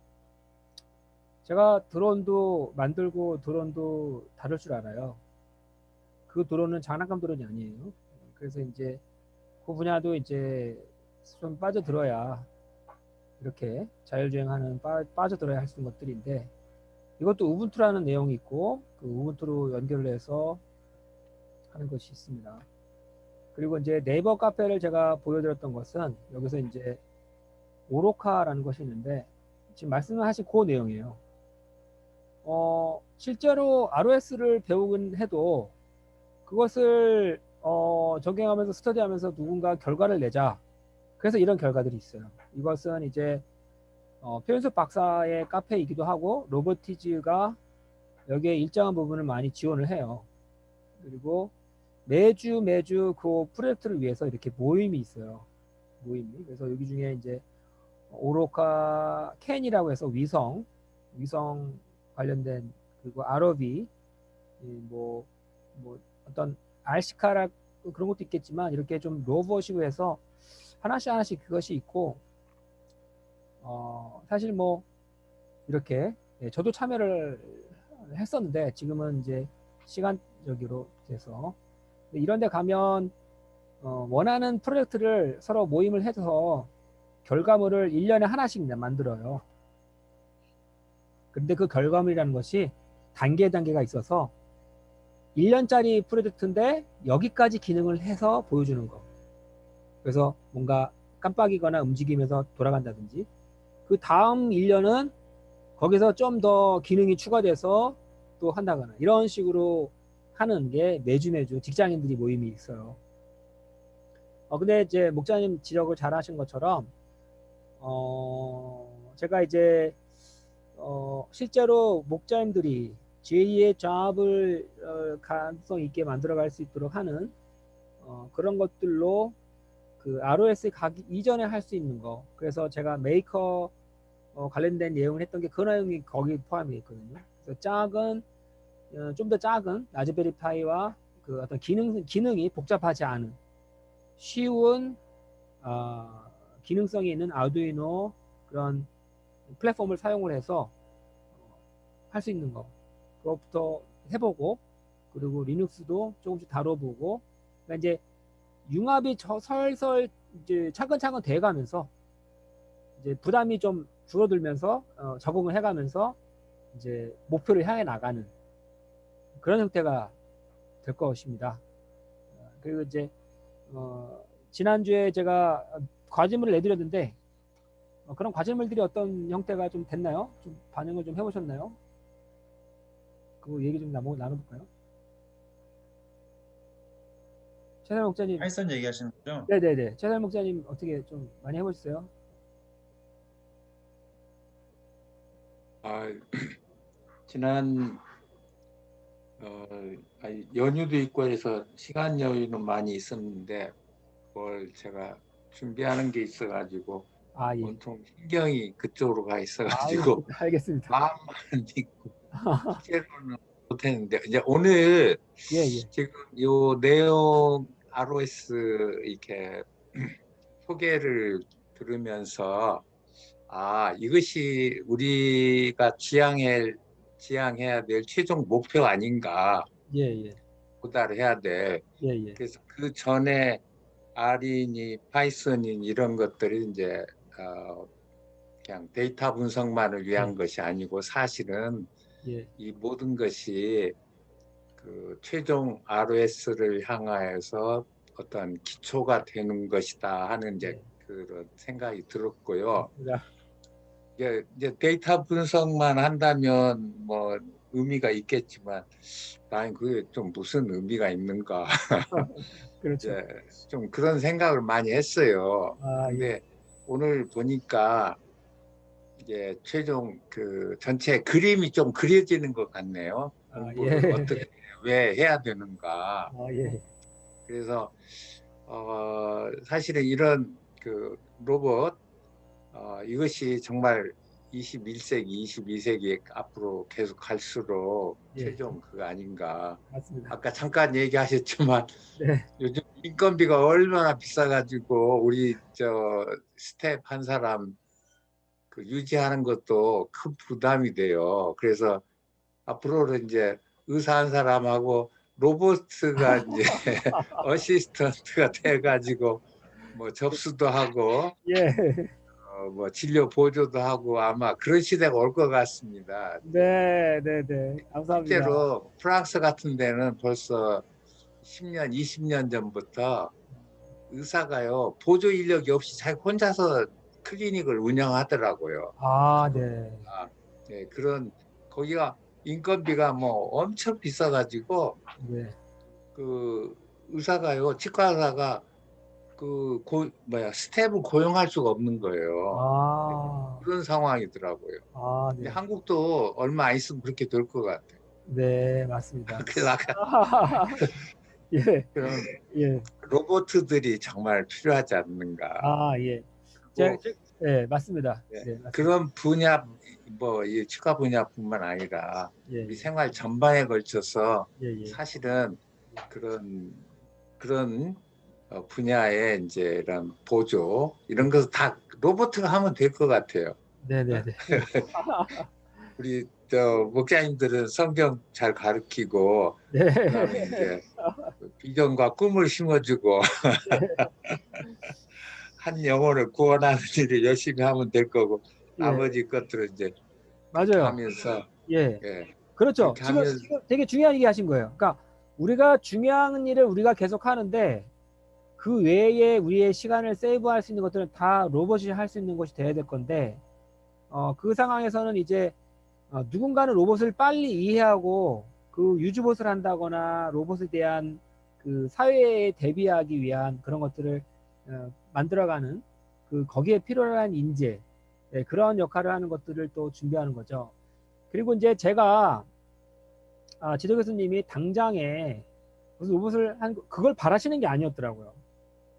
[SPEAKER 1] 제가 드론도 만들고 드론도 다룰 줄 알아요. 그 드론은 장난감 드론이 아니에요. 그래서 이제 그 분야도 이제 좀 빠져들어야 이렇게 자율주행하는 빠져들어야 할 수 있는 것들인데 이것도 우분투라는 내용이 있고 그 우분투로 연결을 해서 하는 것이 있습니다. 그리고 이제 네이버 카페를 제가 보여드렸던 것은 여기서 이제 오로카라는 것이 있는데 지금 말씀하신 그 내용이에요. 실제로 ROS를 배우긴 해도 그것을 적용하면서 스터디하면서 누군가 결과를 내자. 그래서 이런 결과들이 있어요. 이것은 이제 표현수 박사의 카페이기도 하고 로버티즈가 여기에 일정한 부분을 많이 지원을 해요. 그리고 매주 그 프로젝트를 위해서 이렇게 모임이 있어요. 모임이. 그래서 여기 중에 이제 오로카 캔이라고 해서 위성 관련된 그리고 ROV 뭐 어떤 RC카라 그런 것도 있겠지만 이렇게 좀 로버식으로 해서 하나씩 그것이 있고 사실 뭐 이렇게 저도 참여를 했었는데 지금은 이제 시간적으로 돼서 이런 데 가면 원하는 프로젝트를 서로 모임을 해서 결과물을 1년에 하나씩 만들어요. 근데 그 결과물이라는 것이 단계가 있어서 1년짜리 프로젝트인데 여기까지 기능을 해서 보여주는 거. 그래서 뭔가 깜빡이거나 움직이면서 돌아간다든지 그 다음 1년은 거기서 좀 더 기능이 추가돼서 또 한다거나 이런 식으로 하는 게 매주 직장인들이 모임이 있어요. 근데 이제 목사님 지적을 잘 하신 것처럼 제가 이제 실제로 목자님들이 제2의 잡을 가능성 있게 만들어갈 수 있도록 하는 그런 것들로 그 ROS 가기 이전에 할 수 있는 거. 그래서 제가 메이커 관련된 내용을 했던 게 그 내용이 거기 포함되어 있거든요. 그래서 좀 더 작은 라즈베리 파이와 그 어떤 기능이 복잡하지 않은 쉬운 기능성이 있는 아두이노 그런 플랫폼을 사용을 해서 할 수 있는 거 그것부터 해보고 그리고 리눅스도 조금씩 다뤄보고 그러니까 이제 융합이 설설 이제 차근차근 돼가면서 이제 부담이 좀 줄어들면서 적응을 해가면서 이제 목표를 향해 나가는 그런 형태가 될 것입니다. 그리고 이제 지난주에 제가 과제물을 내드렸는데 그런 과제물들이 어떤 형태가 좀 됐나요? 좀 반영을 좀 해보셨나요? 그 얘기 좀 나눠볼까요? 최달 목사님.
[SPEAKER 5] 파이썬 얘기하시는 거죠?
[SPEAKER 1] 네네네. 최달 목사님 어떻게 좀 많이 해보셨어요?
[SPEAKER 6] 지난 연휴도 있고 해서 시간 여유는 많이 있었는데 그걸 제가 준비하는 게 있어가지고
[SPEAKER 1] 예.
[SPEAKER 6] 온통 신경이 그쪽으로 가 있어가지고
[SPEAKER 1] 알겠습니다.
[SPEAKER 6] 마음만 있고 실제로는 못했는데 이제 오늘
[SPEAKER 1] 예.
[SPEAKER 6] 지금 요 내용 ROS 이렇게 소개를 들으면서 이것이 우리가 지향해야 될 최종 목표 아닌가,
[SPEAKER 1] 예, 예,
[SPEAKER 6] 도달해야 돼.
[SPEAKER 1] 예, 예.
[SPEAKER 6] 그래서 그 전에 R이니 파이썬인 이런 것들이 이제 그냥 데이터 분석만을 위한
[SPEAKER 1] 예.
[SPEAKER 6] 것이 아니고 사실은
[SPEAKER 1] 예,
[SPEAKER 6] 이 모든 것이 그 최종 ROS를 향하여서 어떤 기초가 되는 것이다 하는 이제
[SPEAKER 1] 예.
[SPEAKER 6] 그런 생각이 들었고요.
[SPEAKER 1] 맞습니다.
[SPEAKER 6] 이제 데이터 분석만 한다면 뭐 의미가 있겠지만 나는 그게 좀 무슨 의미가 있는가
[SPEAKER 1] 그렇죠.
[SPEAKER 6] 이제 좀 그런 생각을 많이 했어요.
[SPEAKER 1] 아, 예.
[SPEAKER 6] 근데 오늘 보니까 이게 최종 그 전체 그림이 좀 그려지는 것 같네요.
[SPEAKER 1] 아,
[SPEAKER 6] 공부를
[SPEAKER 1] 예.
[SPEAKER 6] 어떻게 왜 해야 되는가.
[SPEAKER 1] 아, 예.
[SPEAKER 6] 그래서 사실은 이런 그 로봇 이것이 정말 21세기, 22세기 앞으로 계속 갈수록
[SPEAKER 1] 예.
[SPEAKER 6] 최종 그거 아닌가.
[SPEAKER 1] 맞습니다.
[SPEAKER 6] 아까 잠깐 얘기하셨지만
[SPEAKER 1] 네.
[SPEAKER 6] 요즘 인건비가 얼마나 비싸가지고 우리 저 스텝 한 사람 그 유지하는 것도 큰 부담이 돼요. 그래서 앞으로는 이제 의사 한 사람하고 로봇가 이제 어시스턴트가 돼가지고 뭐 접수도 하고
[SPEAKER 1] 예.
[SPEAKER 6] 뭐 진료 보조도 하고 아마 그런 시대가 올 것 같습니다.
[SPEAKER 1] 네, 네, 네. 감사합니다.
[SPEAKER 6] 실제로 프랑스 같은 데는 벌써 10년, 20년 전부터 의사가요 보조 인력이 없이 자기 혼자서 클리닉을 운영하더라고요.
[SPEAKER 1] 아, 네.
[SPEAKER 6] 네, 그런 거기가 인건비가 뭐 엄청 비싸가지고
[SPEAKER 1] 네.
[SPEAKER 6] 그 의사가요 치과 의사가 스텝을 고용할 수가 없는 거예요.
[SPEAKER 1] 아,
[SPEAKER 6] 그런 상황이더라고요.
[SPEAKER 1] 아,
[SPEAKER 6] 근데
[SPEAKER 1] 네.
[SPEAKER 6] 한국도 얼마 안 있으면 그렇게 될 것 같아요.
[SPEAKER 1] 네, 맞습니다.
[SPEAKER 6] 그래서 아까
[SPEAKER 1] 예,
[SPEAKER 6] 그런
[SPEAKER 1] 예.
[SPEAKER 6] 로봇들이 정말 필요하지 않는가.
[SPEAKER 1] 아, 예.
[SPEAKER 6] 뭐,
[SPEAKER 1] 예, 맞습니다.
[SPEAKER 6] 네,
[SPEAKER 1] 네, 맞습니다.
[SPEAKER 6] 그런 분야, 뭐, 이 치과 분야뿐만 아니라
[SPEAKER 1] 예,
[SPEAKER 6] 우리
[SPEAKER 1] 예,
[SPEAKER 6] 생활 전반에 걸쳐서
[SPEAKER 1] 예, 예.
[SPEAKER 6] 사실은 그런 분야의 이제 이런 보조 이런 것을 다 로봇가 하면 될 것 같아요.
[SPEAKER 1] 네, 네, 네.
[SPEAKER 6] 우리 저 목사님들은 성경 잘 가르치고 그다음에
[SPEAKER 1] 네.
[SPEAKER 6] 이제 비전과 꿈을 심어주고 한 영혼을 구원하는 일을 열심히 하면 될 거고
[SPEAKER 1] 예,
[SPEAKER 6] 나머지 것들은 이제 그렇게
[SPEAKER 1] 맞아요.
[SPEAKER 6] 하면서
[SPEAKER 1] 예.
[SPEAKER 6] 예
[SPEAKER 1] 그렇죠.
[SPEAKER 6] 그렇게
[SPEAKER 1] 지금,
[SPEAKER 6] 하면
[SPEAKER 1] 지금 되게 중요한 얘기 하신 거예요. 그러니까 우리가 중요한 일을 우리가 계속 하는데 그 외에 우리의 시간을 세이브할 수 있는 것들은 다 로봇이 할 수 있는 것이 돼야 될 건데 그 상황에서는 이제 누군가는 로봇을 빨리 이해하고 그 유즈봇을 한다거나 로봇에 대한 그 사회에 대비하기 위한 그런 것들을 만들어가는 그 거기에 필요한 인재 그런 역할을 하는 것들을 또 준비하는 거죠. 그리고 이제 제가 지도 교수님이 당장에 무슨 로봇을 한 그걸 바라시는 게 아니었더라고요.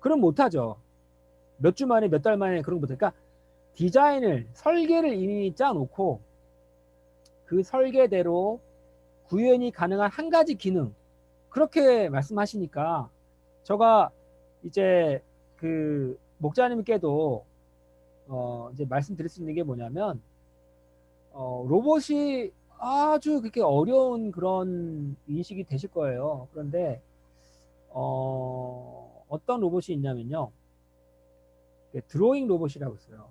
[SPEAKER 1] 그럼 못하죠. 몇 주 만에 몇 달 만에 그런 거 못해. 그러니까 디자인을 설계를 이미 짜놓고 그 설계대로 구현이 가능한 한 가지 기능 그렇게 말씀하시니까 제가 이제 그 목자님께도 이제 말씀드릴 수 있는 게 뭐냐면 로봇이 아주 그렇게 어려운 그런 인식이 되실 거예요. 그런데 어떤 로봇이 있냐면요. 드로잉 로봇이라고 있어요.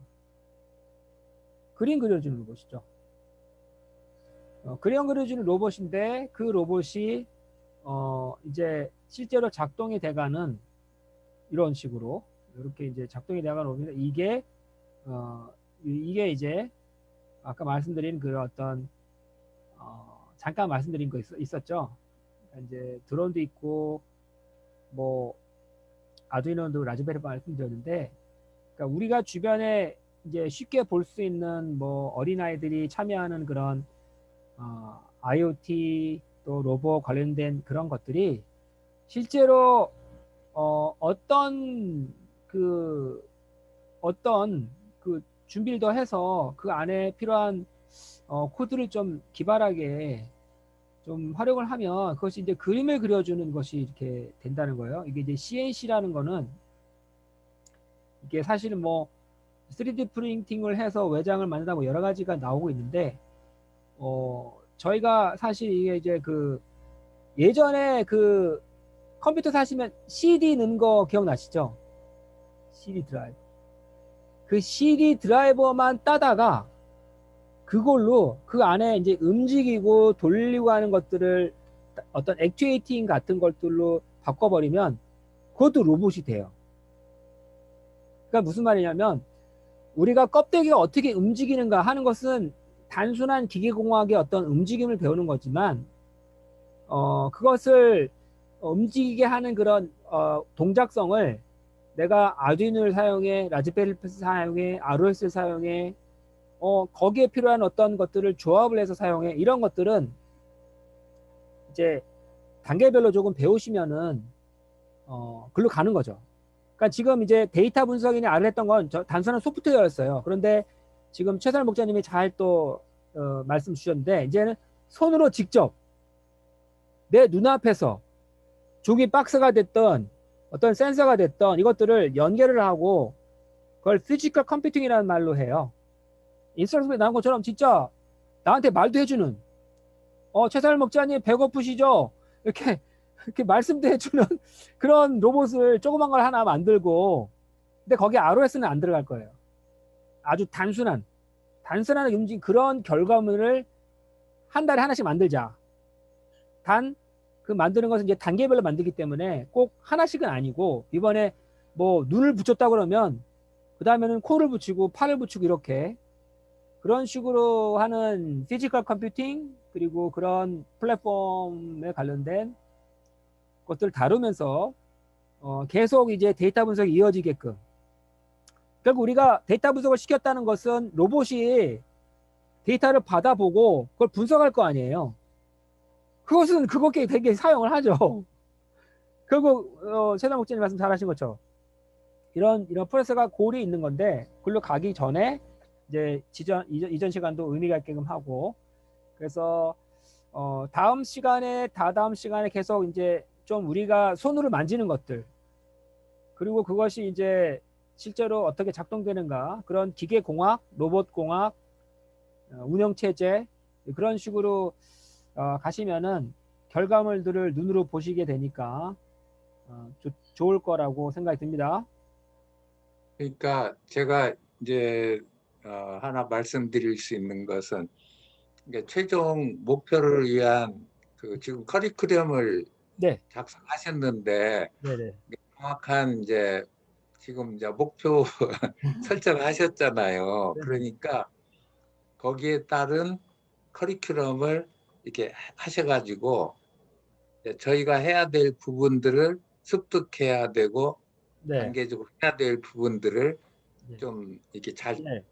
[SPEAKER 1] 그림 그려주는 로봇이죠. 그림 그려주는 로봇인데 그 로봇이 이제 실제로 작동이 돼가는 이런 식으로 이렇게 이제 작동이 돼가는 로봇인데 이게 이제 아까 말씀드린 그 어떤 잠깐 말씀드린 거 있었죠. 이제 드론도 있고 뭐 아두이노도 라즈베리 말씀드렸는데, 그러니까 우리가 주변에 이제 쉽게 볼 수 있는 뭐 어린아이들이 참여하는 그런 IoT 또 로봇 관련된 그런 것들이 실제로 어떤 그 준비를 더 해서 그 안에 필요한 코드를 좀 기발하게 좀 활용을 하면 그것이 이제 그림을 그려주는 것이 이렇게 된다는 거예요. 이게 이제 CNC라는 거는 이게 사실은 뭐 3D 프린팅을 해서 외장을 만든다 뭐 여러 가지가 나오고 있는데 저희가 사실 이게 이제 그 예전에 그 컴퓨터 사시면 CD 넣는 거 기억나시죠? CD 드라이버. 그 CD 드라이버만 따다가 그걸로 그 안에 이제 움직이고 돌리고 하는 것들을 어떤 액추에이팅 같은 것들로 바꿔버리면 그것도 로봇이 돼요. 그러니까 무슨 말이냐면 우리가 껍데기가 어떻게 움직이는가 하는 것은 단순한 기계공학의 어떤 움직임을 배우는 거지만 그것을 움직이게 하는 그런 동작성을 내가 아두이노를 사용해, 라즈베리파이를 사용해, ROS를 사용해, 거기에 필요한 어떤 것들을 조합을 해서 사용해, 이런 것들은 이제 단계별로 조금 배우시면은 글로 가는 거죠. 그러니까 지금 이제 데이터 분석이나 R을 했던 건 단순한 소프트웨어였어요. 그런데 지금 최선을 목자님이 잘 또 말씀 주셨는데 이제는 손으로 직접 내 눈앞에서 조기 박스가 됐던 어떤 센서가 됐던 이것들을 연결을 하고 그걸 피지컬 컴퓨팅이라는 말로 해요. 인스트럭션에 나온 것처럼 진짜 나한테 말도 해주는 최선을 목자님 배고프시죠? 이렇게 말씀도 해주는 그런 로봇을 조그만 걸 하나 만들고 근데 거기에 ROS는 안 들어갈 거예요. 아주 단순한 움직임 그런 결과물을 한 달에 하나씩 만들자. 단 그 만드는 것은 이제 단계별로 만들기 때문에 꼭 하나씩은 아니고 이번에 뭐 눈을 붙였다 그러면 그 다음에는 코를 붙이고 팔을 붙이고 이렇게 그런 식으로 하는 피지컬 컴퓨팅 그리고 그런 플랫폼에 관련된 것들을 다루면서 계속 이제 데이터 분석이 이어지게끔 결국 우리가 데이터 분석을 시켰다는 것은 로봇이 데이터를 받아보고 그걸 분석할 거 아니에요. 그것은 그것께 되게 사용을 하죠. 결국 최단 목재님 말씀 잘하신 것처럼 이런 프로세스가 골이 있는 건데 글로 가기 전에 이제 이전 시간도 의미가 있게끔 하고 그래서 다음 시간에 계속 이제 좀 우리가 손으로 만지는 것들 그리고 그것이 이제 실제로 어떻게 작동되는가 그런 기계공학, 로봇공학, 운영체제 그런 식으로 가시면은 결과물들을 눈으로 보시게 되니까 좋을 거라고 생각이 듭니다.
[SPEAKER 6] 그러니까 제가 이제 하나 말씀드릴 수 있는 것은 이게 최종 목표를 위한 그 지금 커리큘럼을
[SPEAKER 1] 네,
[SPEAKER 6] 작성하셨는데
[SPEAKER 1] 네네.
[SPEAKER 6] 정확한 이제 지금 이제 목표 설정하셨잖아요.
[SPEAKER 1] 네.
[SPEAKER 6] 그러니까 거기에 따른 커리큘럼을 이렇게 하셔가지고 저희가 해야 될 부분들을 습득해야 되고
[SPEAKER 1] 네.
[SPEAKER 6] 단계적으로 해야 될 부분들을
[SPEAKER 1] 네.
[SPEAKER 6] 좀 이렇게 잘
[SPEAKER 1] 네.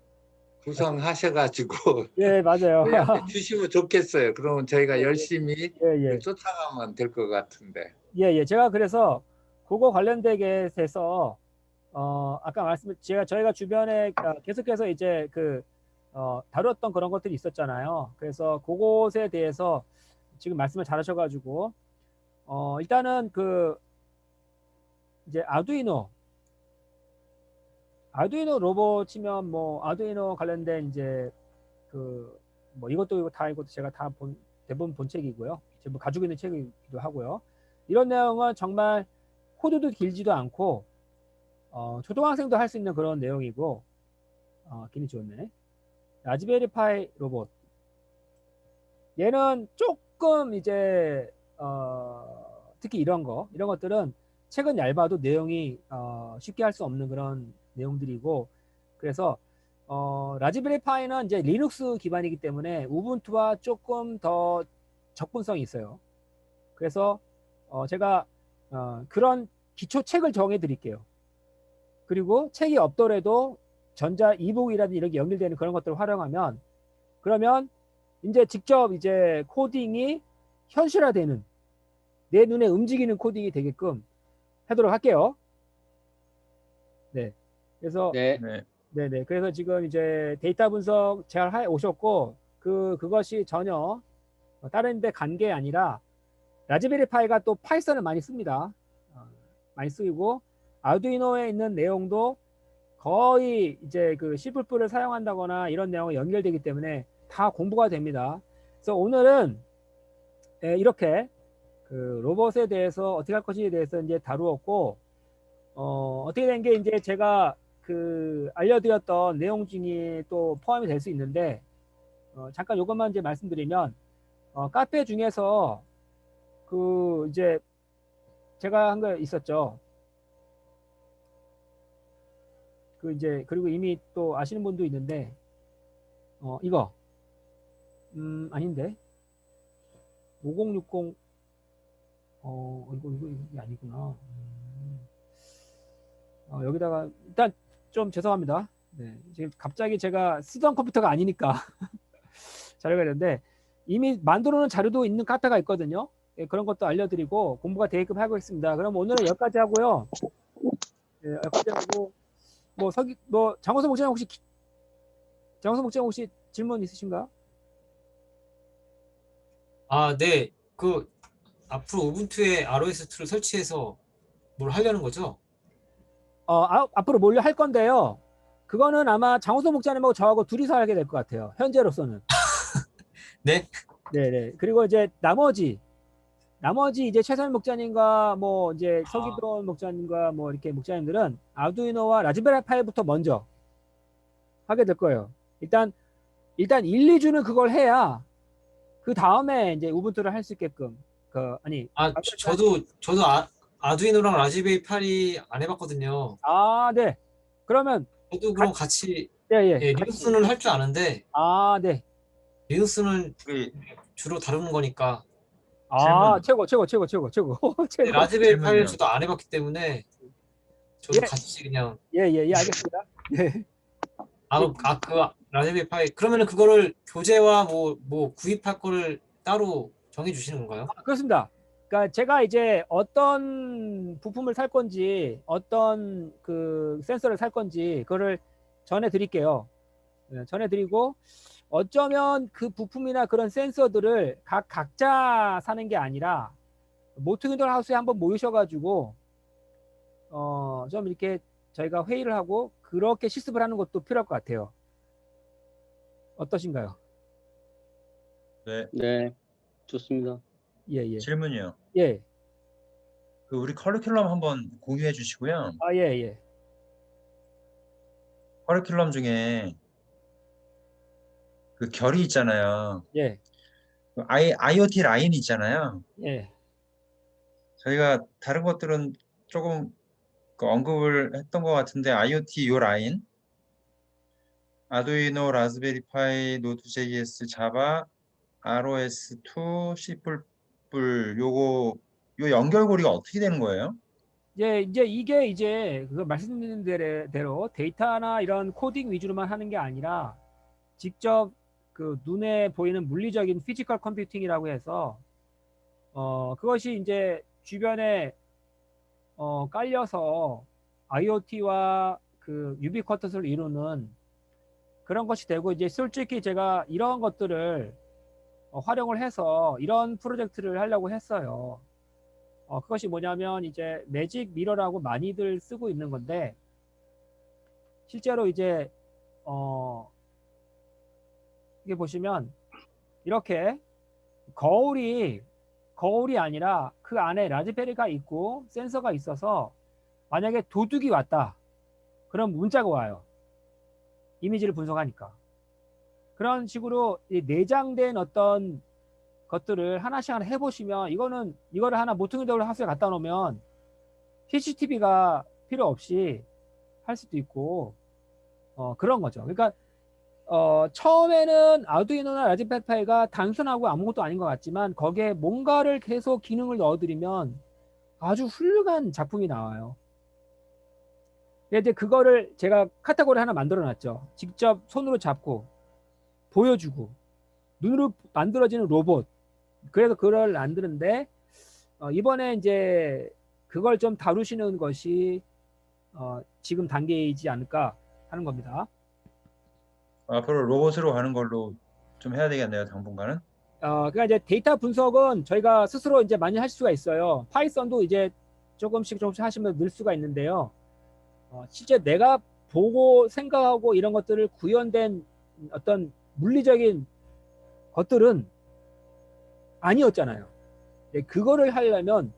[SPEAKER 6] 구성하셔가지고
[SPEAKER 1] 예, 맞아요.
[SPEAKER 6] 저희한테 주시면 좋겠어요. 그러면 저희가
[SPEAKER 1] 예,
[SPEAKER 6] 열심히
[SPEAKER 1] 예.
[SPEAKER 6] 쫓아가면 될 것 같은데.
[SPEAKER 1] 예. 제가 그래서 그거 관련되게 해서 아까 저희가 주변에 계속해서 이제 다뤘던 그런 것들이 있었잖아요. 그래서 그것에 대해서 지금 말씀을 잘하셔가지고 일단은 이제 아두이노 로봇 치면 뭐 아두이노 관련된 이제 뭐 이것도 제가 다 대부분 본 책이고요. 전부 가지고 있는 책이기도 하고요. 이런 내용은 정말 코드도 길지도 않고 초등학생도 할 수 있는 그런 내용이고 기능이 좋네. 라즈베리 파이 로봇 얘는 조금 이제 특히 이런 것들은 책은 얇아도 내용이 쉽게 할 수 없는 그런 내용들이고 그래서 라즈베리 파이는 이제 리눅스 기반이기 때문에 우분투와 조금 더 접근성이 있어요. 그래서 제가 그런 기초 책을 정해 드릴게요. 그리고 책이 없더라도 전자 이북이라든지 이렇게 연결되는 그런 것들을 활용하면 그러면 이제 직접 이제 코딩이 현실화되는 내 눈에 움직이는 코딩이 되게끔 하도록 할게요. 네. 그래서
[SPEAKER 3] 네.
[SPEAKER 5] 네.
[SPEAKER 1] 그래서 지금 이제 데이터 분석 잘 오셨고 그것이 전혀 다른 데 간 게 아니라 라즈베리 파이가 또 파이썬을 많이 씁니다. 많이 쓰이고 아두이노에 있는 내용도 거의 이제 그 C++를 사용한다거나 이런 내용이 연결되기 때문에 다 공부가 됩니다. 그래서 오늘은 이렇게 그 로봇에 대해서 어떻게 할 것인지에 대해서 이제 다루었고, 어떻게 된 게 이제 제가 그 알려드렸던 내용 중에 또 포함이 될 수 있는데, 잠깐 이것만 이제 말씀드리면, 카페 중에서 그 이제 제가 한 거 있었죠. 그 이제 그리고 이미 또 아시는 분도 있는데, 이거 아닌데 5060 이게 아니구나. 여기다가 일단 좀 죄송합니다. 네, 지금 갑자기 제가 쓰던 컴퓨터가 아니니까 자료가 있는데 이미 만들어 놓은 자료도 있는 카페가 있거든요. 예, 그런 것도 알려드리고 공부가 되게끔 하고 있습니다. 그럼 오늘은 여기까지 하고요. 예, 여기까지 하고 장호선 목사님 혹시 질문 있으신가?
[SPEAKER 2] 아, 네. 그 앞으로 우분투에 ROS2를 설치해서 뭘 하려는 거죠?
[SPEAKER 1] 앞으로 몰려 할 건데요. 그거는 아마 장호선 목사님하고 저하고 둘이서 하게 될 것 같아요. 현재로서는.
[SPEAKER 2] 네.
[SPEAKER 1] 네네. 그리고 이제 나머지 이제 최선 목자님과 뭐 이제 서기돈 목자님과 뭐 이렇게 목자님들은 아두이노와 라즈베리 파이부터 먼저 하게 될 거예요. 일단 1, 2주는 그걸 해야 그 다음에 이제 우분투를 할 수 있게끔
[SPEAKER 2] 저도 아두이노랑 라즈베리 파이 안 해봤거든요.
[SPEAKER 1] 네. 그러면
[SPEAKER 2] 저도 그럼 같이
[SPEAKER 1] 예,
[SPEAKER 2] 리눅스는 할 줄 아는데
[SPEAKER 1] 네.
[SPEAKER 2] 리눅스는
[SPEAKER 5] 그
[SPEAKER 2] 주로 다루는 거니까
[SPEAKER 1] 최고. 최고.
[SPEAKER 2] 라즈베리 파이를
[SPEAKER 5] 질문이요.
[SPEAKER 2] 저도 안 해봤기 때문에 저도 같이 그냥
[SPEAKER 1] 예, 알겠습니다. 예.
[SPEAKER 2] 그 라즈베리 파이 그러면은 그거를 교재와 뭐 구입할 거를 따로 정해 주시는 건가요?
[SPEAKER 1] 그렇습니다. 그러니까 제가 이제 어떤 부품을 살 건지 어떤 그 센서를 살 건지 그거를 전해 드릴게요. 전해 드리고 어쩌면 그 부품이나 그런 센서들을 각자 사는 게 아니라 모퉁이돌 하우스에 한번 모이셔가지고 좀 이렇게 저희가 회의를 하고 그렇게 실습을 하는 것도 필요할 것 같아요. 어떠신가요?
[SPEAKER 5] 네,
[SPEAKER 3] 네, 좋습니다.
[SPEAKER 1] 예.
[SPEAKER 5] 질문이요.
[SPEAKER 1] 예.
[SPEAKER 5] 그 우리 커리큘럼 한번 공유해 주시고요.
[SPEAKER 1] 예.
[SPEAKER 5] 커리큘럼 중에 그 결이 있잖아요.
[SPEAKER 1] 예.
[SPEAKER 5] 그 IoT 라인이 있잖아요.
[SPEAKER 1] 예.
[SPEAKER 5] 저희가 다른 것들은 조금 그 언급을 했던 것 같은데 IoT 요 라인, 아두이노, 라즈베리 파이, 노드.js, 자바, ROS2, C++, 요 연결고리가 어떻게 되는 거예요?
[SPEAKER 1] 이제 이게 이제 그 말씀드린 대로 데이터나 이런 코딩 위주로만 하는 게 아니라 직접 그 눈에 보이는 물리적인 피지컬 컴퓨팅이라고 해서 그것이 이제 주변에 깔려서 IoT와 그 유비쿼터스를 이루는 그런 것이 되고 이제 솔직히 제가 이런 것들을 활용을 해서 이런 프로젝트를 하려고 했어요. 그것이 뭐냐면 이제 매직 미러라고 많이들 쓰고 있는 건데 실제로 이제 이게 보시면 이렇게 거울이 아니라 그 안에 라즈베리가 있고 센서가 있어서 만약에 도둑이 왔다 그럼 문자가 와요. 이미지를 분석하니까. 그런 식으로 내장된 어떤 것들을 하나씩 해보시면 이거를 하나 모퉁이돌 하우스에 갖다 놓으면 CCTV가 필요 없이 할 수도 있고 그런 거죠. 그러니까 처음에는 아두이노나 라즈베리 파이가 단순하고 아무것도 아닌 것 같지만 거기에 뭔가를 계속 기능을 넣어드리면 아주 훌륭한 작품이 나와요. 근데 그거를 제가 카테고리 하나 만들어 놨죠. 직접 손으로 잡고 보여주고 눈으로 만들어지는 로봇. 그래서 그걸 만드는데 이번에 이제 그걸 좀 다루시는 것이 지금 단계이지 않을까 하는 겁니다.
[SPEAKER 5] 앞으로 로봇으로 가는 걸로 좀 해야 되겠네요, 당분간은.
[SPEAKER 1] 그러니까 이제 데이터 분석은 저희가 스스로 이제 많이 할 수가 있어요. 파이썬도 이제 조금씩 하시면 늘 수가 있는데요. 실제 내가 보고 생각하고 이런 것들을 구현된 어떤 물리적인 것들은 아니었잖아요. 그거를 하려면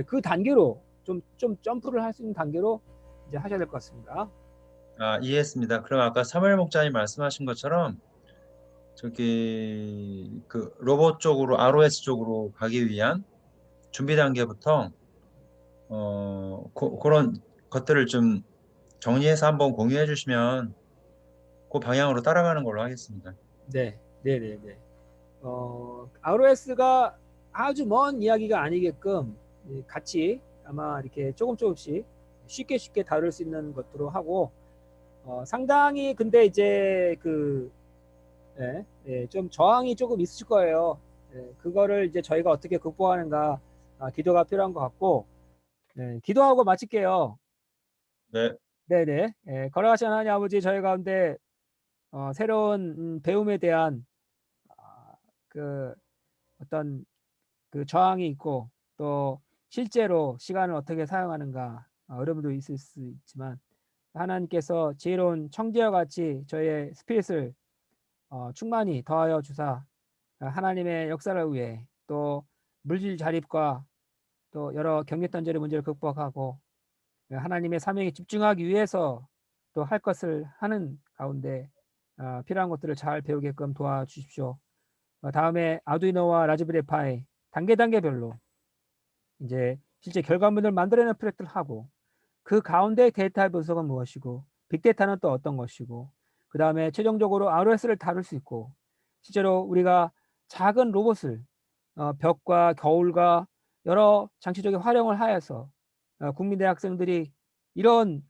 [SPEAKER 1] 그 단계로 좀 점프를 할 수 있는 단계로 이제 하셔야 될 것 같습니다.
[SPEAKER 5] 이해했습니다. 그럼 아까 사무엘 목사님 말씀하신 것처럼 저기 그 로봇 쪽으로 ROS 쪽으로 가기 위한 준비 단계부터 그런 것들을 좀 정리해서 한번 공유해 주시면 그 방향으로 따라가는 걸로 하겠습니다.
[SPEAKER 1] 네. ROS가 아주 먼 이야기가 아니게끔 같이 아마 이렇게 조금씩 쉽게 다룰 수 있는 것으로 하고 상당히 근데 이제 좀 저항이 조금 있을 거예요. 그거를 이제 저희가 어떻게 극복하는가 기도가 필요한 것 같고 기도하고 마칠게요.
[SPEAKER 5] 네.
[SPEAKER 1] 네네. 걸어가신 하나님 아버지 저희 가운데 새로운 배움에 대한 그 어떤 그 저항이 있고 또 실제로 시간을 어떻게 사용하는가 어려움도 있을 수 있지만 하나님께서 지혜로운 청지와 같이 저희의 스피릿을 충만히 더하여 주사 하나님의 역사를 위해 또 물질 자립과 또 여러 경계단절의 문제를 극복하고 하나님의 사명에 집중하기 위해서 또 할 것을 하는 가운데 필요한 것들을 잘 배우게끔 도와주십시오. 다음에 아두이노와 라즈베리 파이 단계별로 이제 실제 결과물을 만들어내는 프로젝트를 하고 그 가운데 데이터 분석은 무엇이고 빅데이터는 또 어떤 것이고 그 다음에 최종적으로 ROS를 다룰 수 있고 실제로 우리가 작은 로봇을 벽과 거울과 여러 장치적인 활용을 하여서 국민대학생들이 이런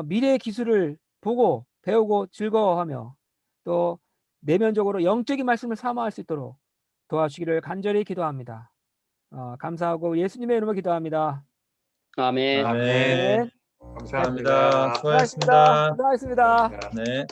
[SPEAKER 1] 미래의 기술을 보고 배우고 즐거워하며 또 내면적으로 영적인 말씀을 사모할 수 있도록 도와주시기를 간절히 기도합니다. 감사하고 예수님의 이름으로 기도합니다.
[SPEAKER 3] 아멘.
[SPEAKER 5] 아멘.
[SPEAKER 1] 네.
[SPEAKER 5] 감사합니다. 수고하셨습니다.
[SPEAKER 1] 수고하셨습니다.
[SPEAKER 5] 네.